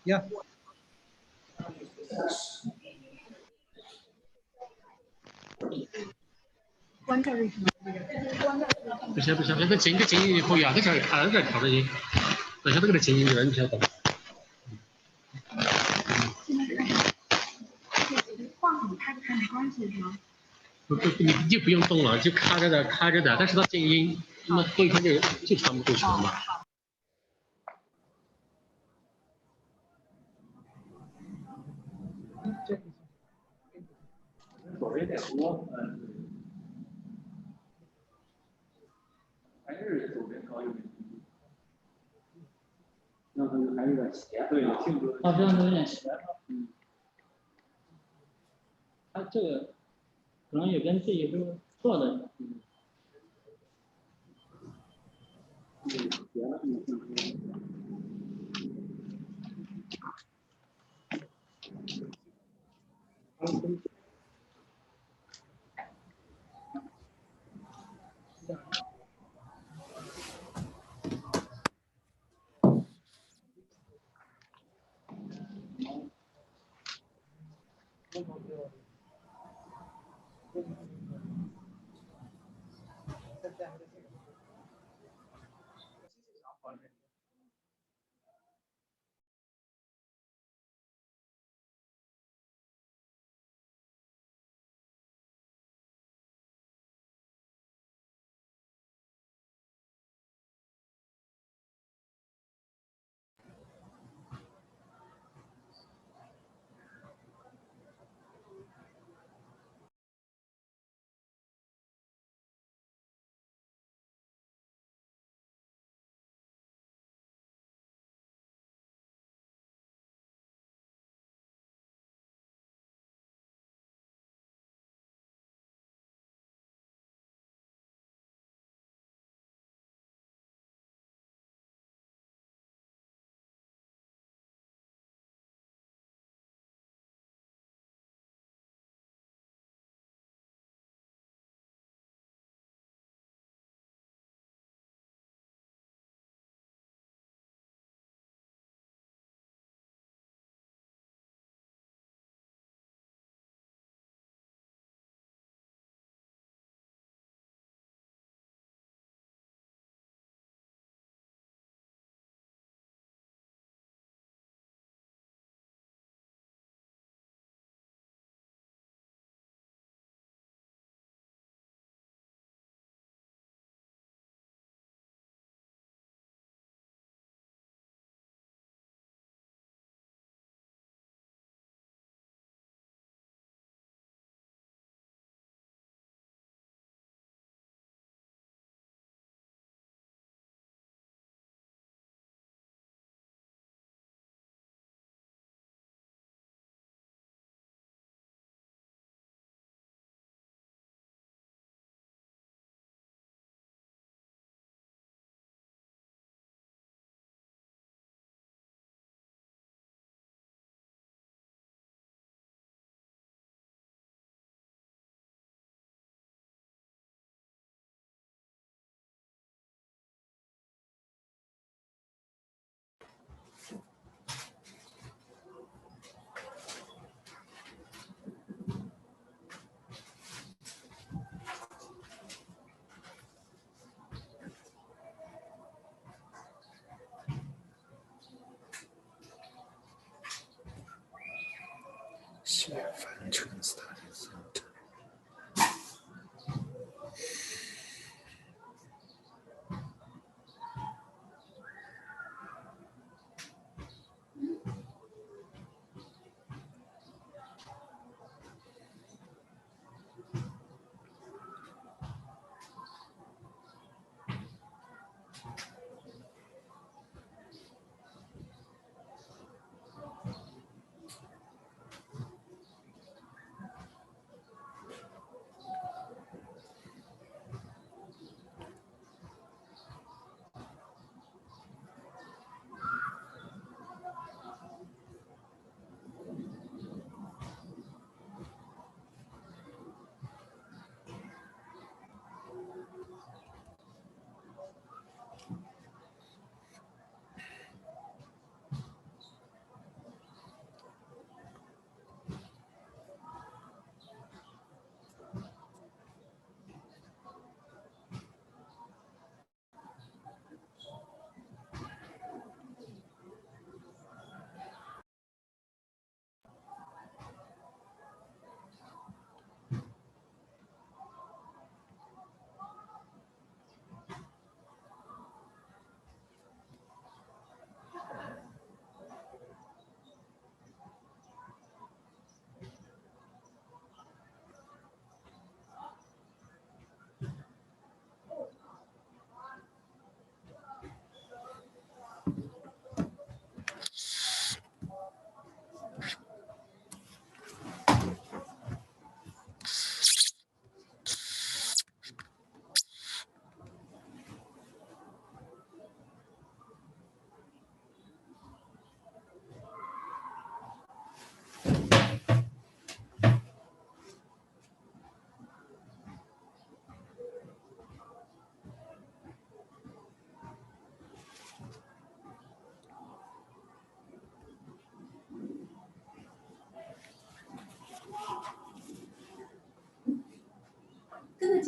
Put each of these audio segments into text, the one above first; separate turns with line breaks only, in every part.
Yeah.
关这里。
不是，那个静音就可以啊，这是看着跳的音，不晓得这个静音的，你晓得。
放很开不开没关系是吗？
你就不用动了，就卡着的，但是它静音，那么过一会就传不过去了嘛。
左边点多，还是左边高右边低，让它还有点斜，对，性格，它这样子有点斜，它这个可能也跟自己是做的，斜了，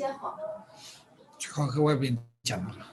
家好。
最好和外宾讲了。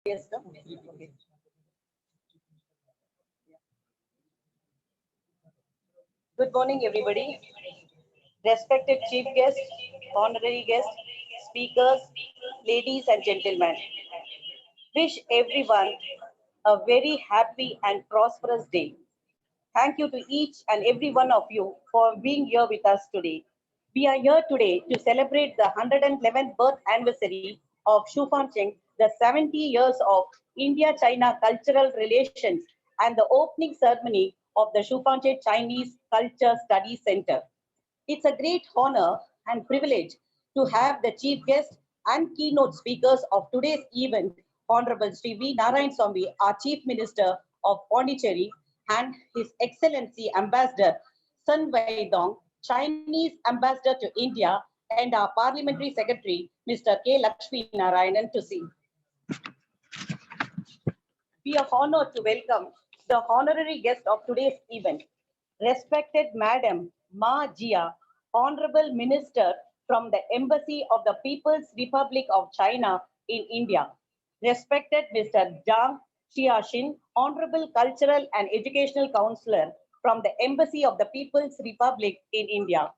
Yes, no? Okay. Good morning, everybody. Respected chief guests, honorary guests, speakers, ladies and gentlemen. Wish everyone a very happy and prosperous day. Thank you to each and every one of you for being here with us today. We are here today to celebrate the 111th birth anniversary of XuFancheng, the 70 years of India-China cultural relations, and the opening ceremony of the XuFancheng Chinese Culture Study Center. It's a great honor and privilege to have the chief guest and keynote speakers of today's event, Honorable Shri Narayanasamy, our Chief Minister of Pondicherry, and His Excellency Ambassador Sun Weidong, Chinese Ambassador to India, and our Parliamentary Secretary, Mr. K.Lakshminarayanan, to see. We are honored to welcome the honorary guest of today's event, respected Madam Ma Jia, Honorable Minister from the Embassy of the People's Republic of China in India. Respected Mr. Zhang, Honorable Cultural and Educational Counselor from the Embassy of the People's Republic in India.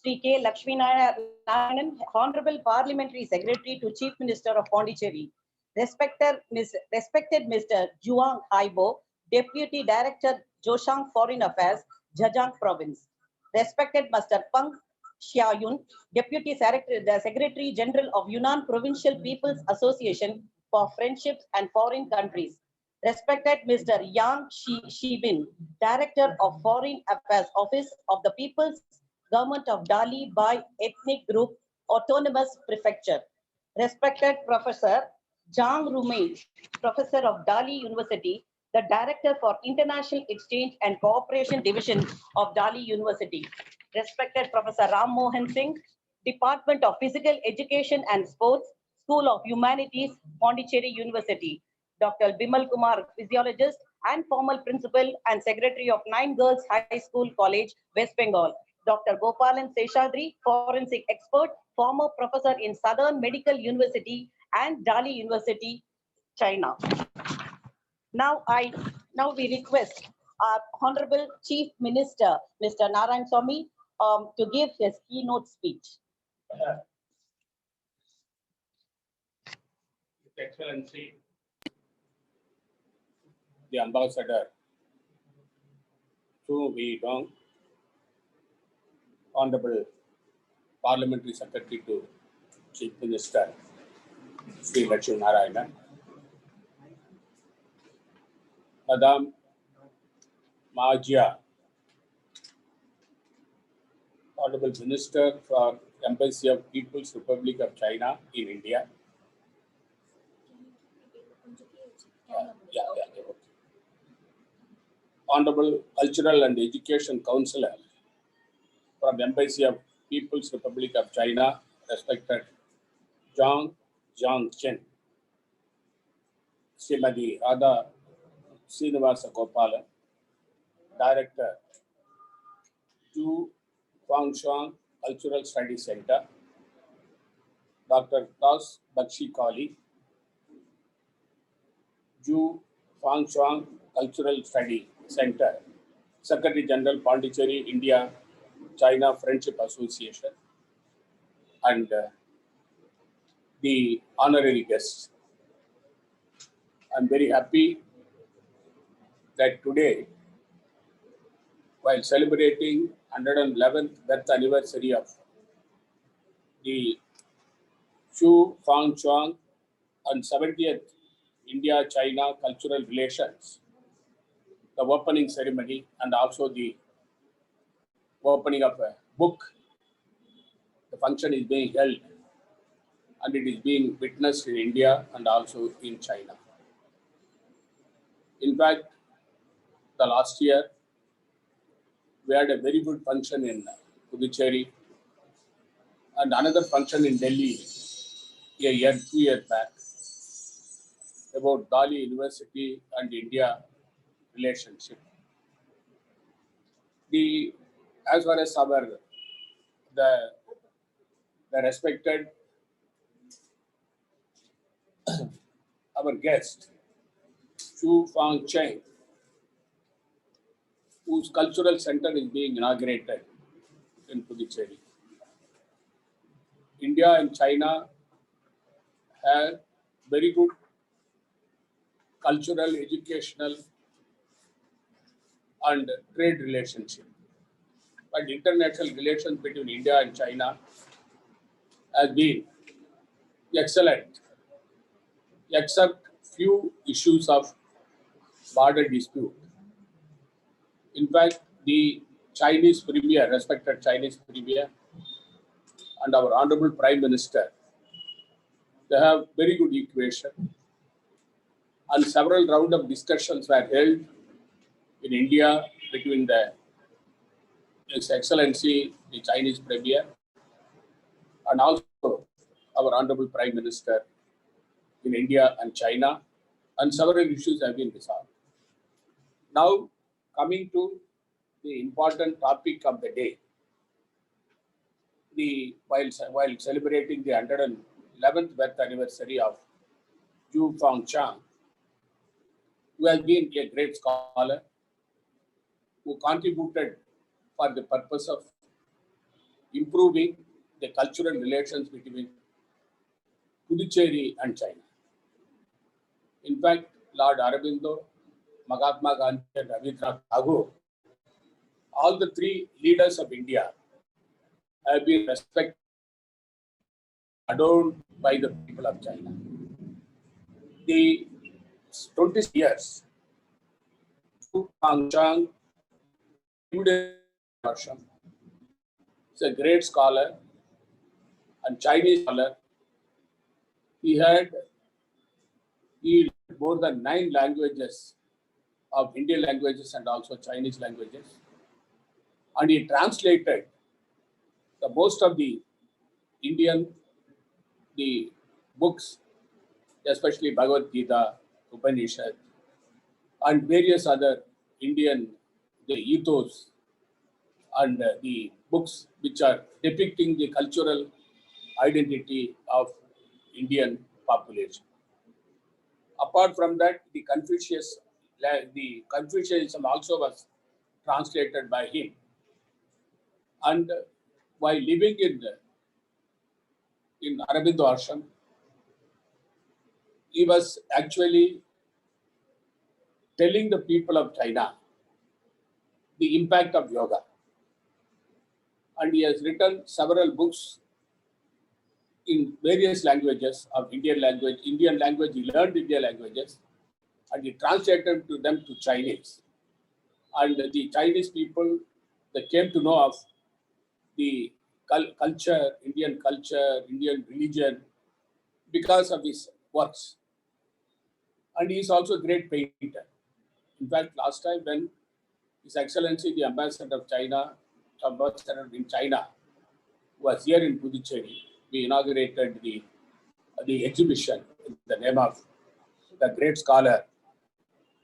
Shri K.Lakshminarayanan, Honorable Parliamentary Secretary to Chief Minister of Pondicherry. Respected Mr. Zhang Haibo, Deputy Director, Zhongshan Foreign Affairs, Zhejiang Province. Respected Mr. Peng Xiaoyun, Deputy Secretary General of Yunnan Provincial People's Association for Friendships and Foreign Countries. Respected Mr. Yang Shibin, Director of Foreign Affairs Office of the People's Government of Dali by Ethnic Group, Autonomous Prefecture. Respected Professor Zhang Rumay, Professor of Dali University, the Director for International Exchange and Cooperation Division of Dali University. Respected Professor Ram Mohan Singh, Department of Physical Education and Sports, School of Humanities, Pondicherry University. Dr. Bimal Kumar, Physiologist and former Principal and Secretary of 9 Girls High School College, West Bengal. Dr. Gopalan Seshadri, Forensic Expert, former Professor in Southern Medical University and Dali University, China. Now we request our Honorable Chief Minister, Mr. Narayanasamy, to give his keynote speech.
His Excellency, the Ambassador to Weidong, Honorable Parliamentary Secretary to Chief Minister, Shri K.Lakshminarayanan, Madam Ma Jia, Honorable Minister for Embassy of People's Republic of China in India. Okay. Honorable Cultural and Education Counselor from Embassy of People's Republic of China, respected Zhang Chen, Srimati Radha Srinivasa Gopalan, Director, XuFancheng Cultural Study Center, Dr. Das Bakshi Kali, XuFancheng Cultural Study Center, Secretary General, Pondicherry, India, China Friendship Association, and the honorary guests. I'm very happy that today, while celebrating 111th birth anniversary of the XuFancheng and 70th India-China cultural relations, the opening ceremony and also the opening of a book, the function is being held and it is being witnessed in India and also in China. In fact, the last year, we had a very good function in Pondicherry and another function in Delhi a year, 2 years back about Dali University and India relationship. As far as the respected our guest, XuFancheng, whose cultural center is being inaugurated in Pondicherry. India and China have very good cultural, educational, and trade relationship. But international relations between India and China has been excellent, except few issues of border dispute. In fact, the Chinese Premier, respected Chinese Premier, and our Honorable Prime Minister, they have very good equation. And several rounds of discussions were held in India between His Excellency, the Chinese Premier, and also our Honorable Prime Minister in India and China, and several issues have been resolved. Now, coming to the important topic of the day, while celebrating the 111th birth anniversary of XuFancheng, who has been a great scholar, who contributed for the purpose of improving the cultural relations between Puducherry and China. In fact, Lord Aurobindo, Mahatma Gandhi, and Rabindranath Tagore, all the three leaders of India have been respected, adored by the people of China. The 20 years, XuFancheng is a great scholar and Chinese scholar. He learned more than 9 languages of Indian languages and also Chinese languages. And he translated the most of the books, especially Bhagavad Gita, Upanishad, and various other Indian, the ethos and the books which are depicting the cultural identity of Indian population. Apart from that, the Confucianism also was translated by him. And while living in Aurobindo Ashram, he was actually telling the people of China the impact of yoga. And he has written several books in various languages of Indian language. He learned Indian languages, and he translated them to Chinese. And the Chinese people, they came to know of the culture, Indian religion, because of his works. And he is also a great painter. In fact, last time when His Excellency, the Ambassador in China, was here in Puducherry, we inaugurated the exhibition in the name of the great scholar,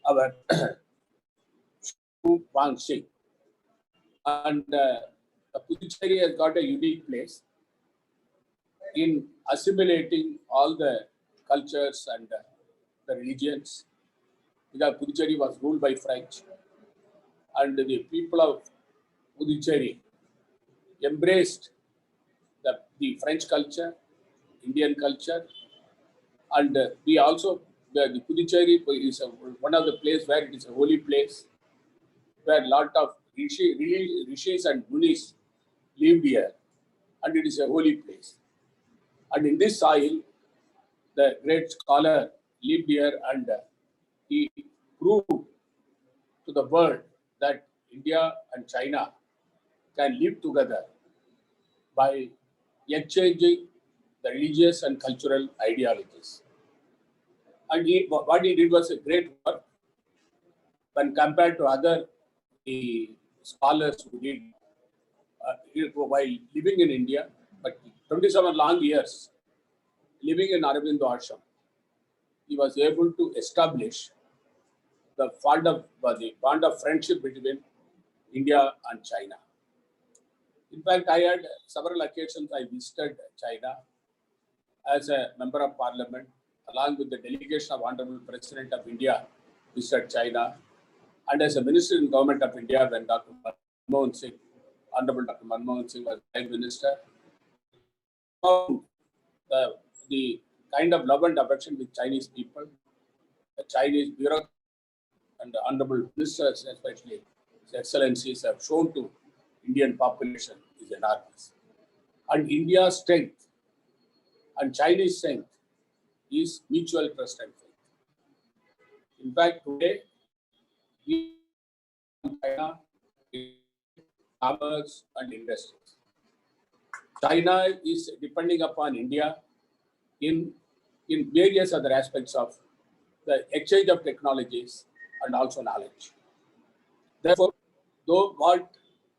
our XuFancheng. And Puducherry has got a unique place. in assimilating all the cultures and the religions, because Pondicherry was ruled by French, and the people of Pondicherry embraced the French culture, Indian culture, and we also, the Pondicherry is one of the places where it is a holy place, where a lot of rishis and munis lived here, and it is a holy place. And in this soil, the great scholar lived here, and he proved to the world that India and China can live together by exchanging the religious and cultural ideologies. And what he did was a great work when compared to other scholars who did while living in India, but 27 long years living in Aurobindo Ashram, he was able to establish the bond of friendship between India and China. In fact, I had several occasions I visited China as a member of parliament, along with the delegation of Honorable President of India visited China, and as a minister in government of India when Dr. Manmohan Singh, Honorable Dr. Manmohan Singh was Prime Minister. The kind of love and affection with Chinese people, the Chinese bureaucrats and the honorable ministers, especially His Excellencies, have shown to Indian population is enormous. And India's strength and Chinese strength is mutual trust and faith. In fact, today, we in China, commerce and industries. China is depending upon India in various other aspects of the exchange of technologies and also knowledge. Therefore, though what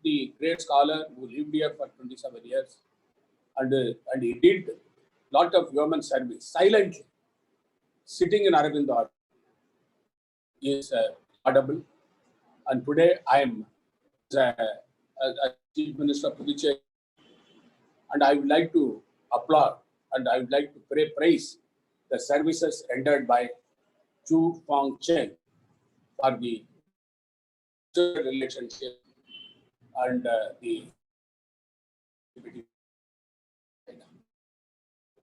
the great scholar who lived here for 27 years and he did lot of human service silently, sitting in Aurobindo is audible. And today I am as Chief Minister of Pondicherry, and I would like to applaud and I would like to praise the services rendered by XuFancheng for the relationship and the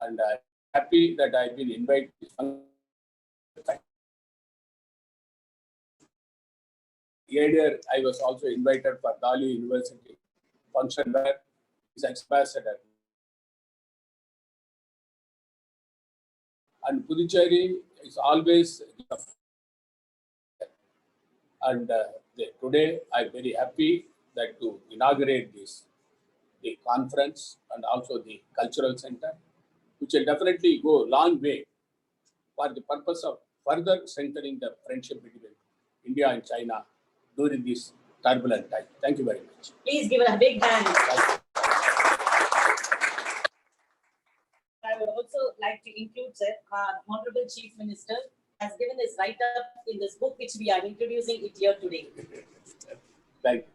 and I'm happy that I've been invited. Earlier, I was also invited for Dali University function where his ambassador. And Pondicherry is always, and today I'm very happy that to inaugurate the conference and also the cultural center, which will definitely go a long way for the purpose of further strengthening the friendship between India and China during this turbulent time. Thank you very much.
Please give it a big hand. I would also like to include, sir, our Honorable Chief Minister has given his write-up in this book, which we are introducing it here today.
Thank you.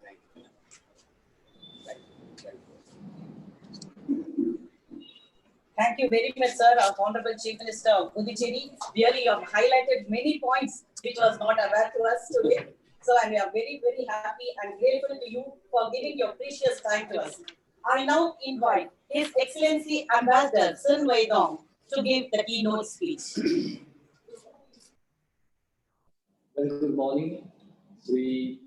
Thank you very much, sir, our Honorable Chief Minister of Pondicherry. Really, you have highlighted many points which was not aware to us today. So we are very, very happy and grateful to you for giving your precious time to us. I now invite His Excellency Ambassador Shri Weidong to give the keynote speech.
Very good morning, Shri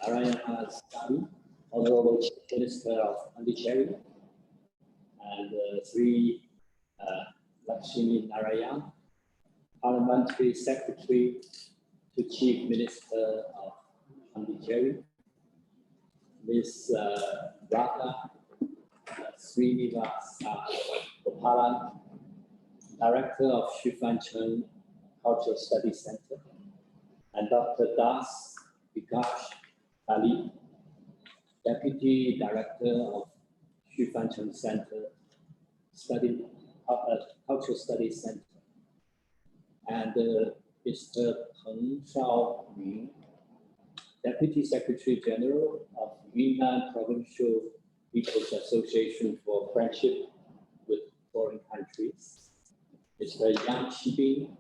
Narayanasamy, Honorable Chief Minister of Pondicherry, and Shri K.Lakshminarayanan, Parliamentary Secretary to Chief Minister of Pondicherry, Ms. Radha Srinivasa, Director of XuFancheng Culture Study Center, and Dr. Das Vikas Dali, Deputy Director of XuFancheng Center Culture Study Center, and Mr. Peng Shaoyun, Deputy Secretary General of Yunnan Provincial People's Association for Friendship with foreign countries. Mr. Yang Qibing,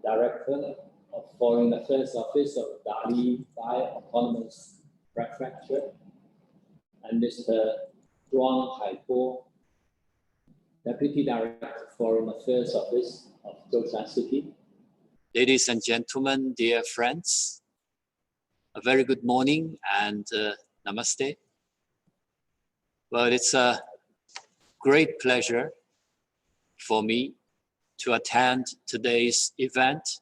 Director of Foreign Affairs Office of Dali Autonomous Prefecture, and Mr. Zhang Haipo, Deputy Director of Foreign Affairs Office of Zhoushan City.
Ladies and gentlemen, dear friends, a very good morning and namaste. Well, it's a great pleasure for me to attend today's event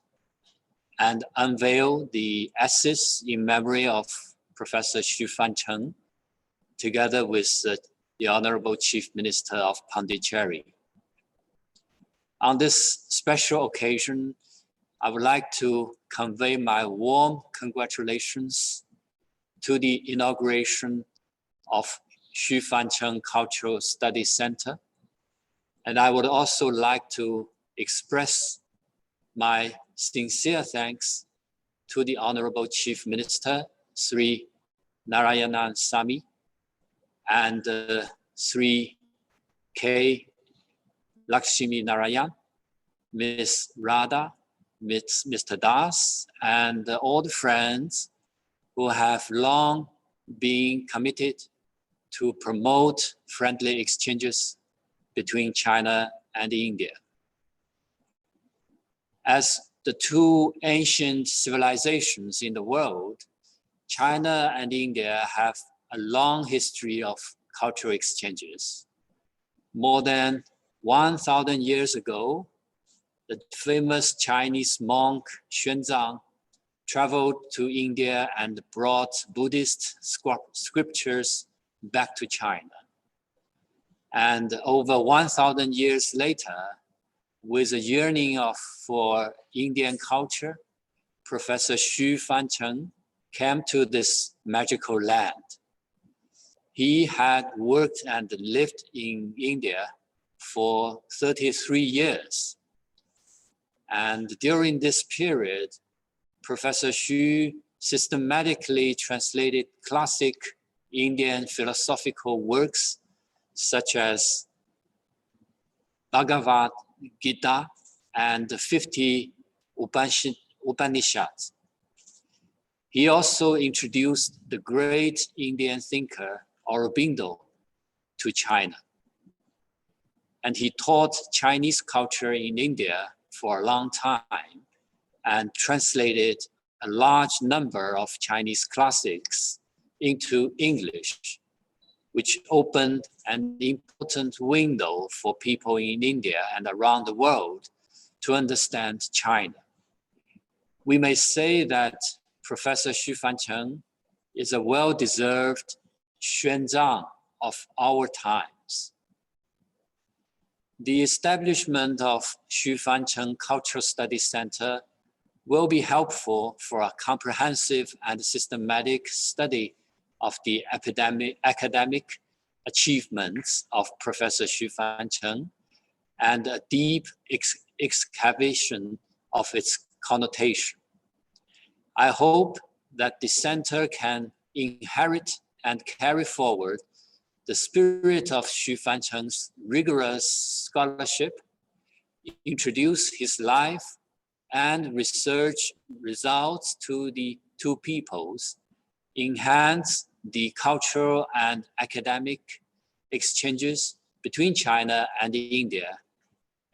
and unveil the essays in memory of Professor XuFancheng, together with the Honorable Chief Minister of Pondicherry. On this special occasion, I would like to convey my warm congratulations to the inauguration of XuFancheng Culture Study Center. And I would also like to express my sincere thanks to the Honorable Chief Minister, Shri Narayanasamy, and Shri K.Lakshminarayanan, Ms. Radha, Mr. Das, and all the friends who have long been committed to promote friendly exchanges between China and India. As the two ancient civilizations in the world, China and India have a long history of cultural exchanges. More than 1,000 years ago, the famous Chinese monk Zhang traveled to India and brought Buddhist scriptures back to China. And over 1,000 years later, with a yearning for Indian culture, Professor XuFancheng came to this magical land. He had worked and lived in India for 33 years. And during this period, Professor Xu systematically translated classic Indian philosophical works such as Bhagavad Gita and 50 Upanishads. He also introduced the great Indian thinker Aurobindo to China. And he taught Chinese culture in India for a long time and translated a large number of Chinese classics into English, which opened an important window for people in India and around the world to understand China. We may say that Professor XuFancheng is a well-deserved Xuanzang of our times. The establishment of XuFancheng Culture Study Center will be helpful for a comprehensive and systematic study of the academic achievements of Professor XuFancheng and a deep excavation of its connotation. I hope that the center can inherit and carry forward the spirit of XuFancheng's rigorous scholarship, introduce his life and research results to the two peoples, enhance the cultural and academic exchanges between China and India,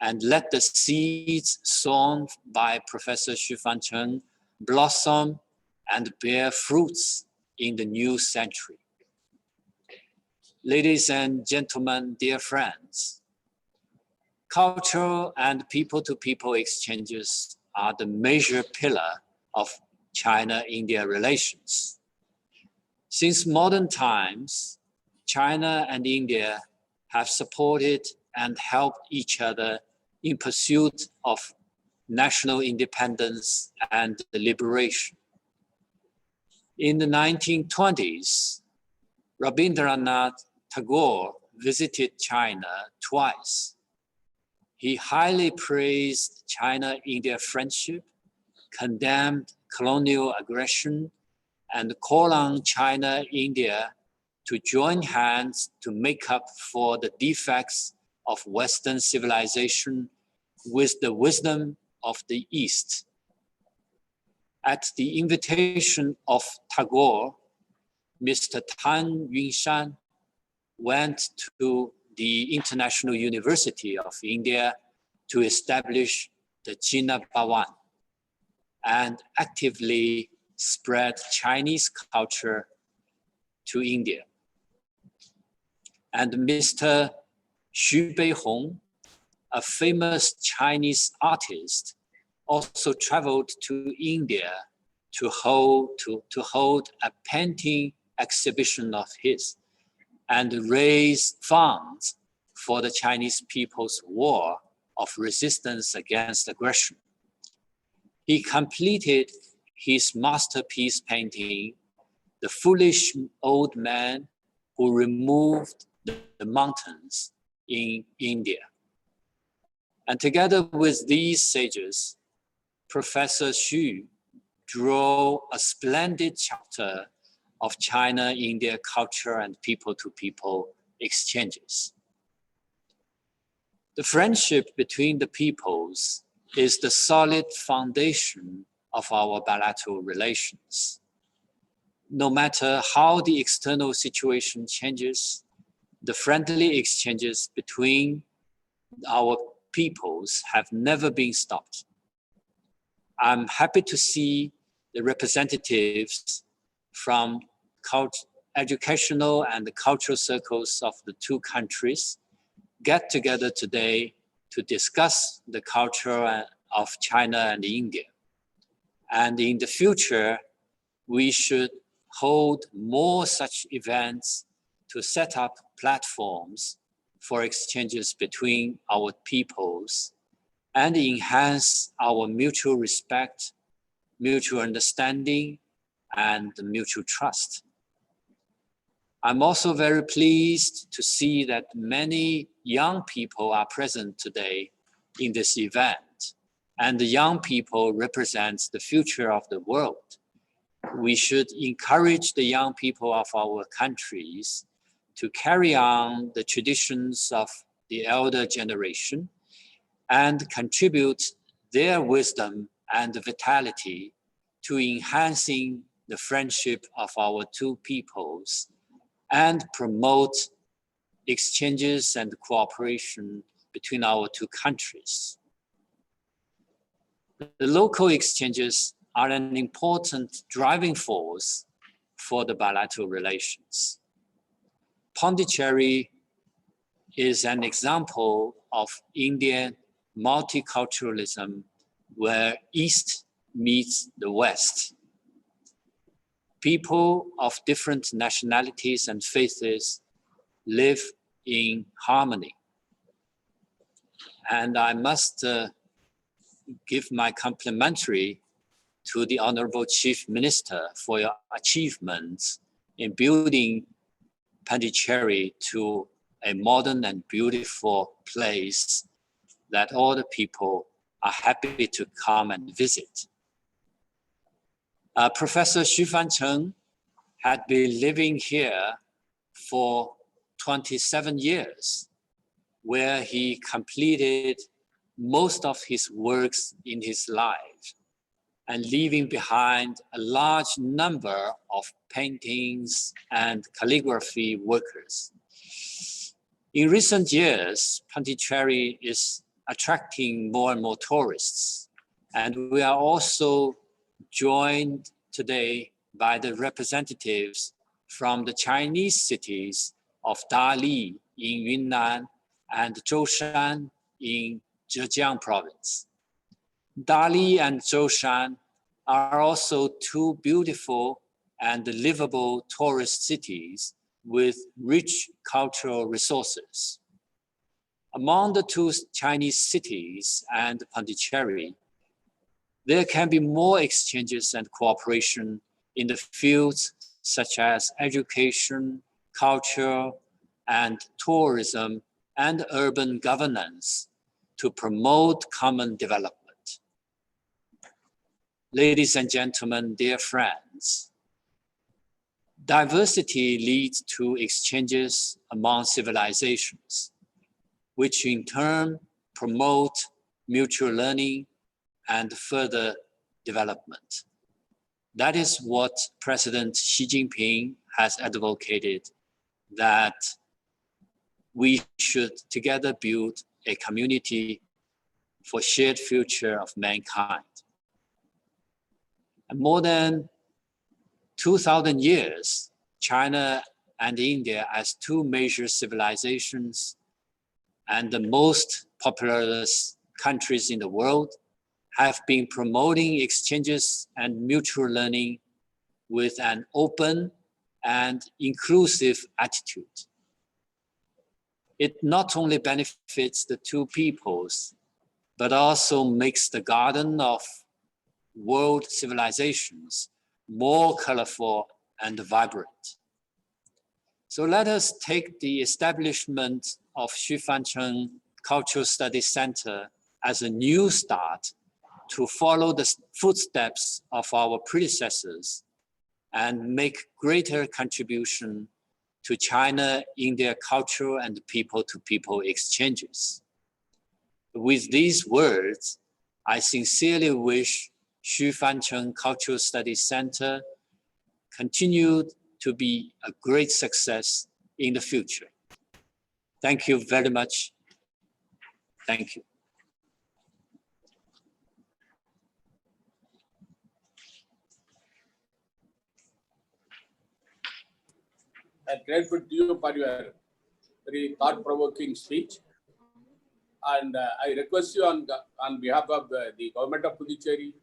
and let the seeds sown by Professor XuFancheng blossom and bear fruits in the new century. Ladies and gentlemen, dear friends, cultural and people-to-people exchanges are the major pillar of China-India relations. Since modern times, China and India have supported and helped each other in pursuit of national independence and liberation. In the 1920s, Rabindranath Tagore visited China twice. He highly praised China-India friendship, condemned colonial aggression, and called on China-India to join hands to make up for the defects of Western civilization with the wisdom of the East. At the invitation of Tagore, Mr. Tan Yunshan went to the International University of India to establish the Jina Bhavan and actively spread Chinese culture to India. And Mr. Xu Beihong, a famous Chinese artist, also traveled to India to hold a painting exhibition of his and raise funds for the Chinese people's war of resistance against aggression. He completed his masterpiece painting, The Foolish Old Man Who Removed the Mountains in India. And together with these sages, Professor Xu drew a splendid chapter of China-India culture and people-to-people exchanges. The friendship between the peoples is the solid foundation of our bilateral relations. No matter how the external situation changes, the friendly exchanges between our peoples have never been stopped. I'm happy to see the representatives from educational and cultural circles of the two countries get together today to discuss the culture of China and India. And in the future, we should hold more such events to set up platforms for exchanges between our peoples and enhance our mutual respect, mutual understanding, and mutual trust. I'm also very pleased to see that many young people are present today in this event, and the young people represent the future of the world. We should encourage the young people of our countries to carry on the traditions of the elder generation and contribute their wisdom and vitality to enhancing the friendship of our two peoples and promote exchanges and cooperation between our two countries. The local exchanges are an important driving force for the bilateral relations. Pondicherry is an example of Indian multiculturalism where East meets the West. People of different nationalities and faiths live in harmony. And I must give my complimentary to the Honorable Chief Minister for your achievements in building Pondicherry to a modern and beautiful place that all the people are happy to come and visit. Professor XuFancheng had been living here for 27 years, where he completed most of his works in his life and leaving behind a large number of paintings and calligraphy workers. In recent years, Pondicherry is attracting more and more tourists, and we are also joined today by the representatives from the Chinese cities of Dali in Yunnan and Zhoushan in Zhejiang province. Dali and Zhoushan are also two beautiful and livable tourist cities with rich cultural resources. Among the two Chinese cities and Pondicherry, there can be more exchanges and cooperation in the fields such as education, culture, and tourism, and urban governance to promote common development. Ladies and gentlemen, dear friends, diversity leads to exchanges among civilizations. which in turn promote mutual learning and further development. That is what President Xi Jinping has advocated, that we should together build a community for shared future of mankind. And more than 2,000 years, China and India as two major civilizations and the most populous countries in the world have been promoting exchanges and mutual learning with an open and inclusive attitude. It not only benefits the two peoples, but also makes the garden of world civilizations more colorful and vibrant. So let us take the establishment of XuFancheng Culture Study Center as a new start to follow the footsteps of our predecessors and make greater contribution to China-India cultural and people-to-people exchanges. With these words, I sincerely wish XuFancheng Culture Study Center continue to be a great success in the future. Thank you very much. Thank you.
I'm grateful to you for your very thought-provoking speech. And I request you on behalf of the government of Pondicherry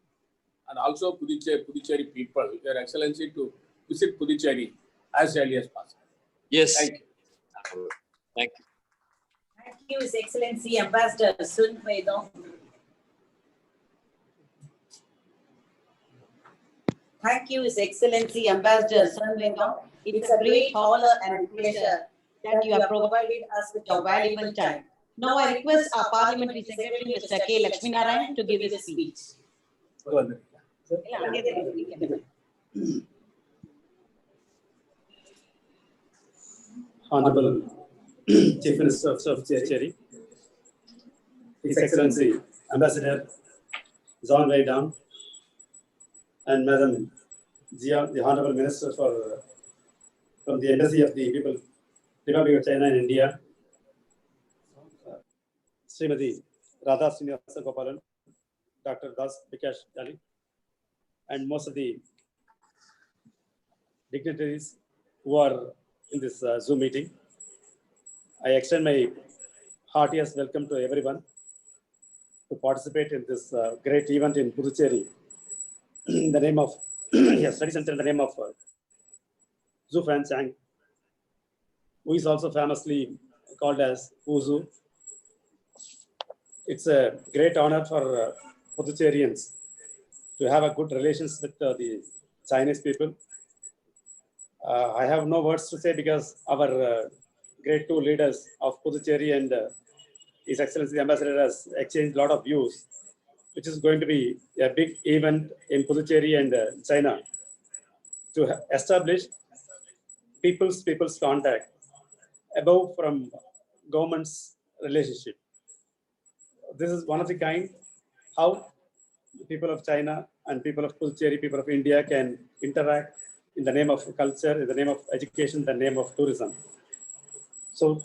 and also Pondicherry people, Your Excellency, to visit Pondicherry as early as possible.
Yes.
Thank you.
Thank you.
Thank you, His Excellency Ambassador Sun Weidong. Thank you, His Excellency Ambassador Sun Weidong. It's a great honor and pleasure that you have provided us with your valuable time. Now I request our Parliamentary Secretary, Mr. K.Lakshminarayanan, to give his speech.
Honorable Chief Minister of Pondicherry, His Excellency Ambassador Zhang Weidong, and Madam Jia, the Honorable Minister from the Embassy of the Republic of China and India, Srimati Radha Srinivasa Gopalan, Dr. Das Bikash Dali, and most of the dignitaries who are in this Zoom meeting. I extend my heartiest welcome to everyone to participate in this great event in Pondicherry in the name of study center in the name of XuFancheng, who is also famously called as Uzu. It's a great honor for Pondicherrians to have a good relations with the Chinese people. I have no words to say because our great two leaders of Pondicherry and His Excellency the Ambassador has exchanged a lot of views, which is going to be a big event in Pondicherry and China to establish people's contact above from government's relationship. This is one of the kind how the people of China and people of Pondicherry, people of India can interact in the name of culture, in the name of education, in the name of tourism. So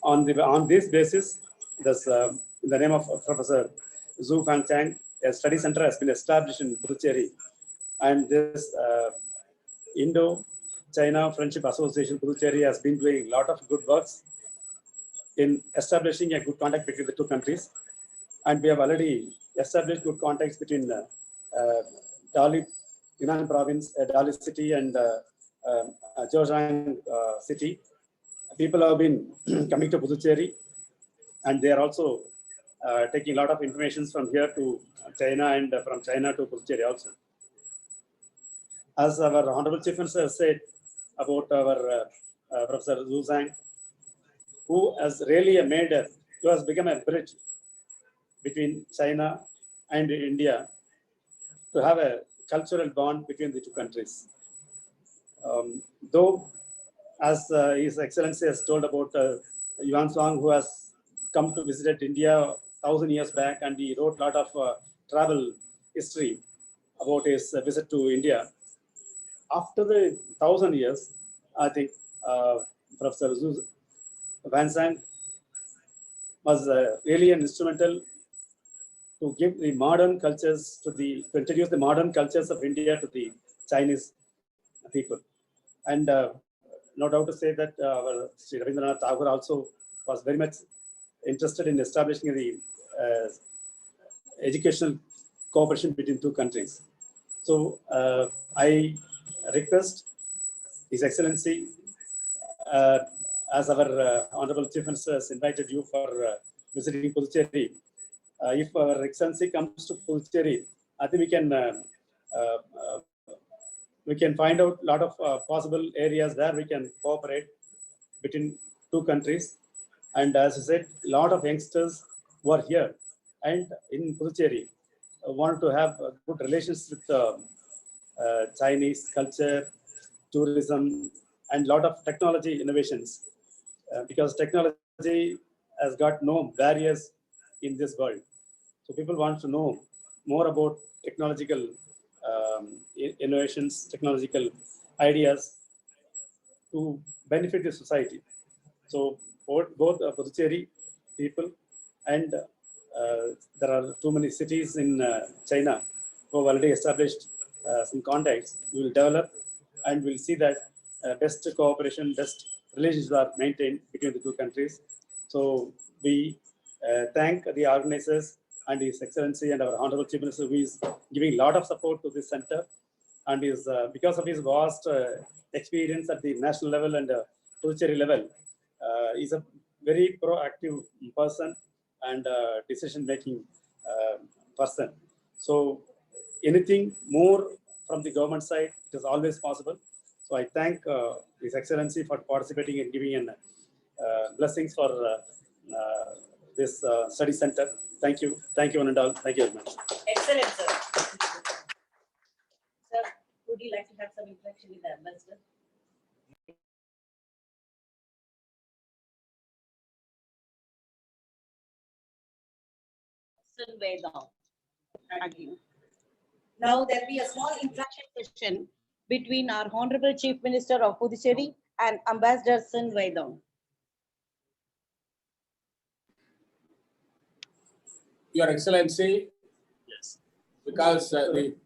on this basis, this, in the name of Professor XuFancheng, a study center has been established in Pondicherry, and this Indo-China Friendship Association Pondicherry has been doing a lot of good works in establishing a good contact between the two countries. And we have already established good contacts between Dali, Yunnan province, Dali city, and Zhang city. People have been coming to Pondicherry, and they are also taking a lot of information from here to China and from China to Pondicherry also. As our Honorable Chief Minister said about our Professor Zhang, who has really who has become a bridge between China and India to have a cultural bond between the two countries. Though, as His Excellency has told about Yuan Zhang, who has come to visit India 1,000 years back, and he wrote a lot of travel history about his visit to India. After the 1,000 years, I think Professor XuFancheng was really an instrumental to give the modern cultures to introduce the modern cultures of India to the Chinese people. And no doubt to say that our Shri Rabindranath Tagore also was very much interested in establishing the educational cooperation between two countries. So I request His Excellency, as our Honorable Chief Minister has invited you for visiting Pondicherry. If our Excellency comes to Pondicherry, I think we can find out a lot of possible areas where we can cooperate between two countries. And as I said, a lot of youngsters who are here and in Pondicherry want to have good relations with Chinese culture, tourism, and a lot of technology innovations, because technology has got no barriers in this world. So people want to know more about technological innovations, technological ideas to benefit the society. So both Pondicherry people and there are too many cities in China who have already established some contacts. We will develop and we'll see that best cooperation, best relations are maintained between the two countries. So we thank the organizers and His Excellency and our Honorable Chief Minister, who is giving a lot of support to this center, and is because of his vast experience at the national level and Pondicherry level, is a very proactive person and decision-making person. So anything more from the government side, it is always possible. So I thank His Excellency for participating and giving an blessings for this study center. Thank you. Thank you, one and all. Thank you very much.
Excellent, sir. Sir, would you like to have some interaction with the ambassador? Weidong. Now there will be a small interaction session between our Honorable Chief Minister of Pondicherry and Ambassador Weidong.
Your Excellency,
Yes.
because Your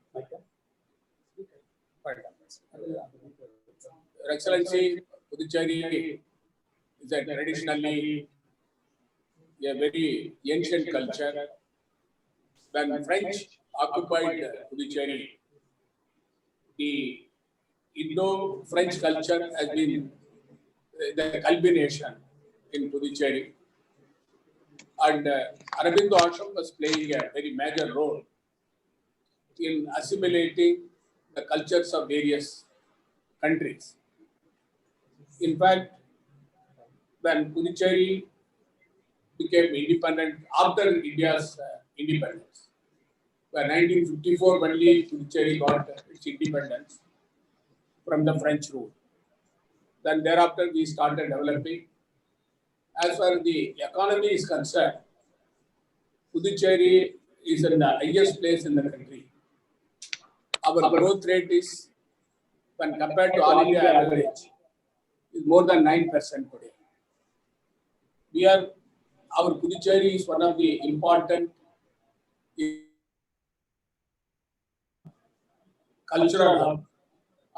Excellency, Pondicherry is a traditionally a very ancient culture. When French occupied Pondicherry, the Indo-French culture has been the culmination in Pondicherry. And Aurobindo Ashram was playing a very major role in assimilating the cultures of various countries. In fact, when Pondicherry became independent after India's independence, by 1954 only Pondicherry got its independence from the French rule. Then thereafter we started developing. As far as the economy is concerned, Pondicherry is in the highest place in the country. Our growth rate is, when compared to all India average, is more than 9% today. Our Pondicherry is one of the important cultural hub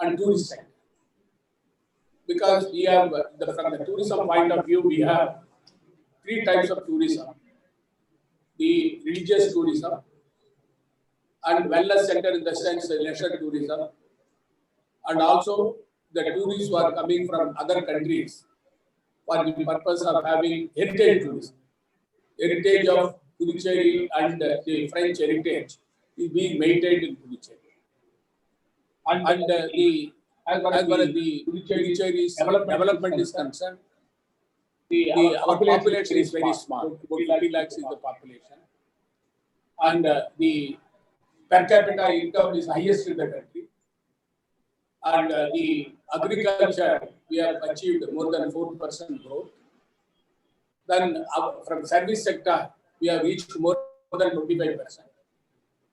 and tourist sector. Because we have, from the tourism point of view, we have three types of tourism. The religious tourism and wellness center in the sense leisure tourism, and also the tourists who are coming from other countries for the purpose of having heritage tourism. Heritage of Pondicherry and the French heritage is being maintained in Pondicherry. And as far as the Pondicherry's development is concerned, our population is very small. About 50 lakhs is the population. And the per capita income is highest in the country. And the agriculture, we have achieved more than 4% growth. Then from service sector, we have reached more than 25%.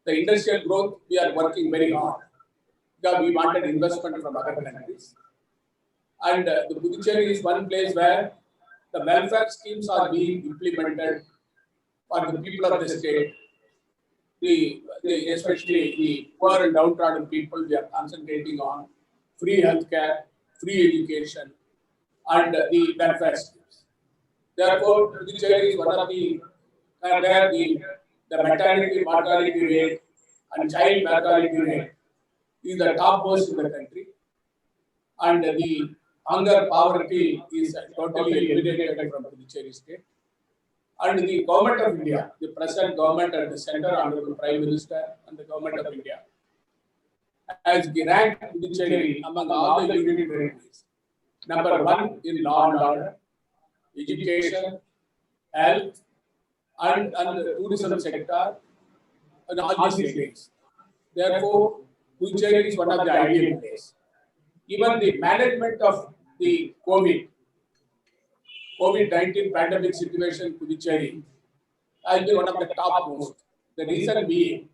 The industrial growth, we are working very hard because we wanted investment from other countries. And the Pondicherry is one place where the welfare schemes are being implemented for the people of the state. Especially the poor and downtrodden people, we are concentrating on free healthcare, free education, and the welfare schemes. Therefore, Pondicherry is one of the where the maternity mortality rate and child mortality rate is the topmost in the country, and the hunger poverty is totally eliminated from Pondicherry state. And the government of India, the present government at the center under the Prime Minister and the government of India, has ranked Pondicherry among all the union territories number 1 in law and order, education, health, and the tourism sector, and all these things. Therefore, Pondicherry is one of the ideal places. Even the management of the COVID-19 pandemic situation in Pondicherry has been one of the topmost. The reason being,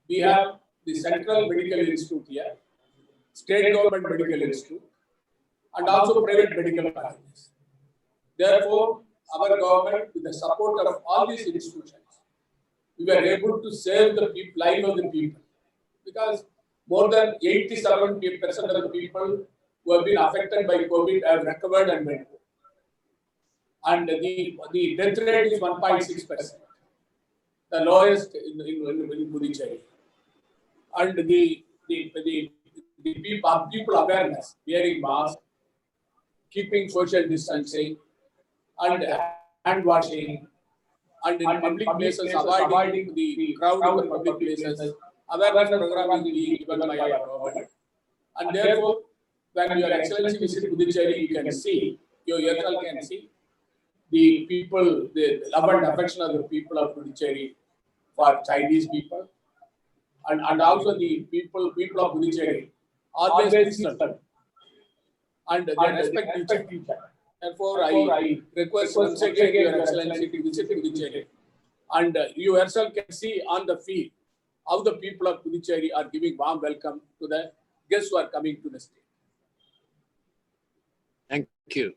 we have the Central Medical Institute here, State Government Medical Institute, and also private medical colleges. Therefore, our government, with the support of all these institutions, we were able to save the life of the people, because more than 87% of the people who have been affected by COVID have recovered and went home. And the death rate is 1.6%, the lowest in Pondicherry. And the people awareness, wearing masks, keeping social distancing, and hand washing, and in public places avoiding the crowd in public places, awareness program is being given by our government. And therefore, when Your Excellency visit Pondicherry, you can see, you yourself can see, the people, the love and affection of the people of Pondicherry for Chinese people, and also the people of Pondicherry always peaceful, and they respect each other. Therefore, I request once again Your Excellency to visit Pondicherry, and you yourself can see on the field how the people of Pondicherry are giving warm welcome to the guests who are coming to the state.
Thank you.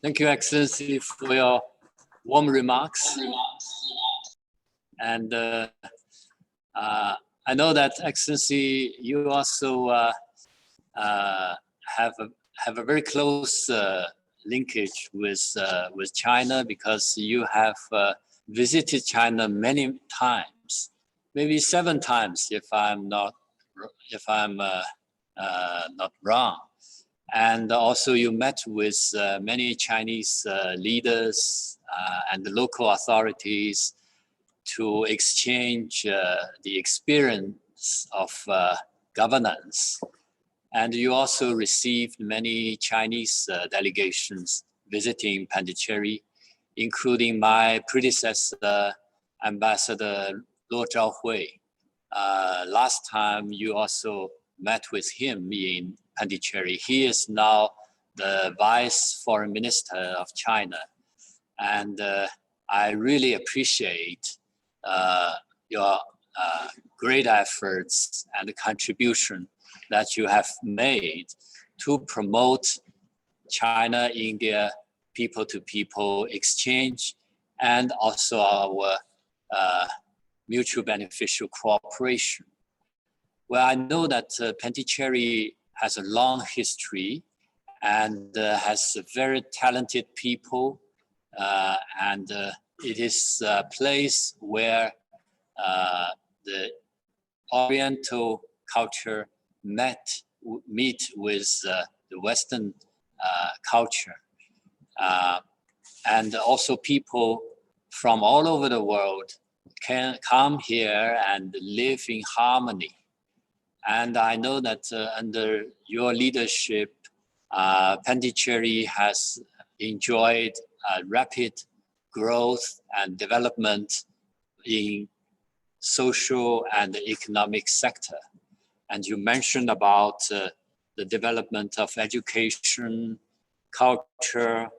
Thank you, Excellency, for your warm remarks. And I know that, Excellency, you also have a very close linkage with China, because you have visited China many times, maybe 7 times, if I'm not wrong. And also you met with many Chinese leaders and the local authorities to exchange the experience of governance. And you also received many Chinese delegations visiting Pondicherry, including my predecessor, Ambassador Luo Zhaohui. Last time you also met with him in Pondicherry. He is now the Vice Foreign Minister of China. And I really appreciate your great efforts and the contribution that you have made to promote China-India people-to-people exchange, and also our mutual beneficial cooperation. Well, I know that Pondicherry has a long history and has very talented people, and it is a place where the Oriental culture meet with the Western culture, and also people from all over the world can come here and live in harmony. And I know that under your leadership, Pondicherry has enjoyed rapid growth and development in social and economic sector. And you mentioned about the development of education, culture,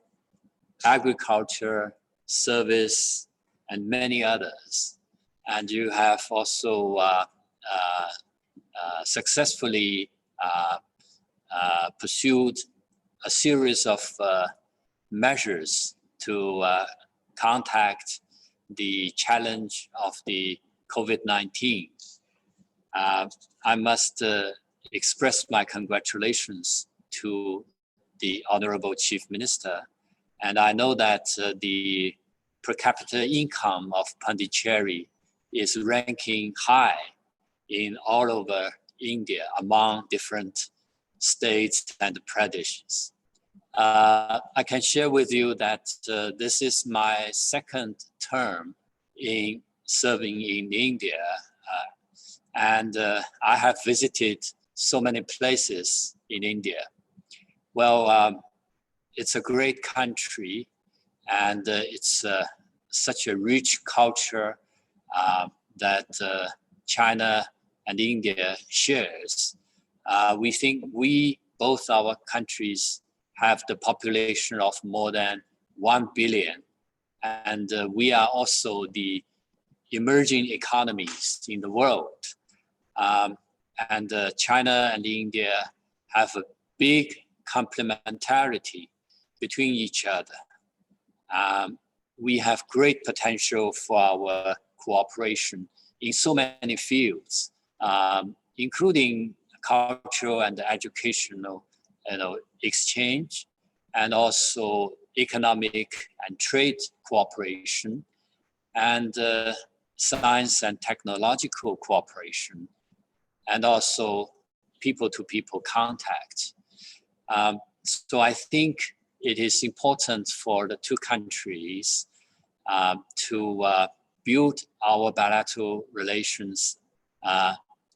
agriculture, service, and many others. And you have also successfully pursued a series of measures to contact the challenge of the COVID-19. I must express my congratulations to the Honorable Chief Minister. And I know that the per capita income of Pondicherry is ranking high in all over India among different states and pradesh. I can share with you that this is my second term in serving in India, and I have visited so many places in India. Well, it's a great country, and it's such a rich culture that China and India shares. We think both our countries have the population of more than 1 billion. And we are also the emerging economies in the world. And China and India have a big complementarity between each other. We have great potential for our cooperation in so many fields, including cultural and educational exchange, and also economic and trade cooperation, and science and technological cooperation, and also people-to-people contact. So I think it is important for the two countries to build our bilateral relations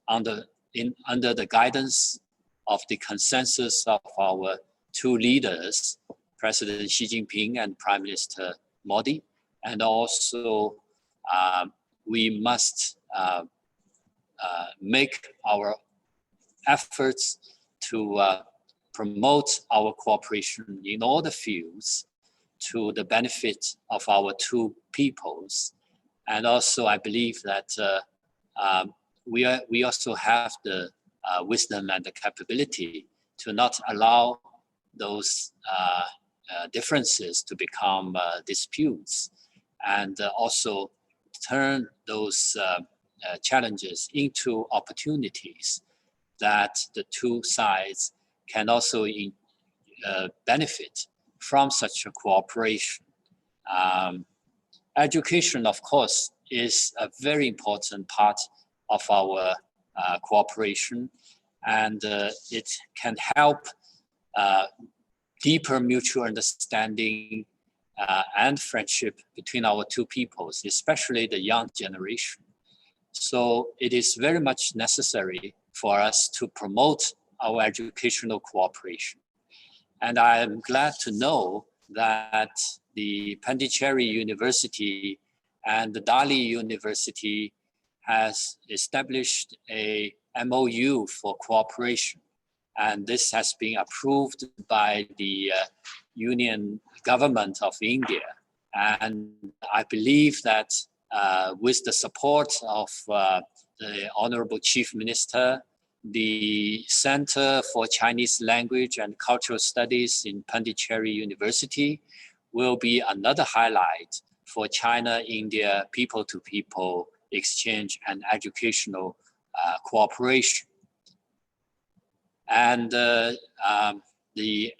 under the guidance of the consensus of our two leaders, President Xi Jinping and Prime Minister Modi. And also we must make our efforts to promote our cooperation in all the fields to the benefit of our two peoples. And also I believe that we also have the wisdom and the capability to not allow those differences to become disputes, and also turn those challenges into opportunities that the two sides can also benefit from such a cooperation. Education, of course, is a very important part of our cooperation, and it can help deeper mutual understanding and friendship between our two peoples, especially the young generation. So it is very much necessary for us to promote our educational cooperation. And I am glad to know that the Pondicherry University and the Dali University has established a MOU for cooperation. And this has been approved by the Union Government of India. And I believe that with the support of the Honorable Chief Minister, the Center for Chinese Language and Cultural Studies in Pondicherry University will be another highlight for China-India people-to-people exchange and educational cooperation. And the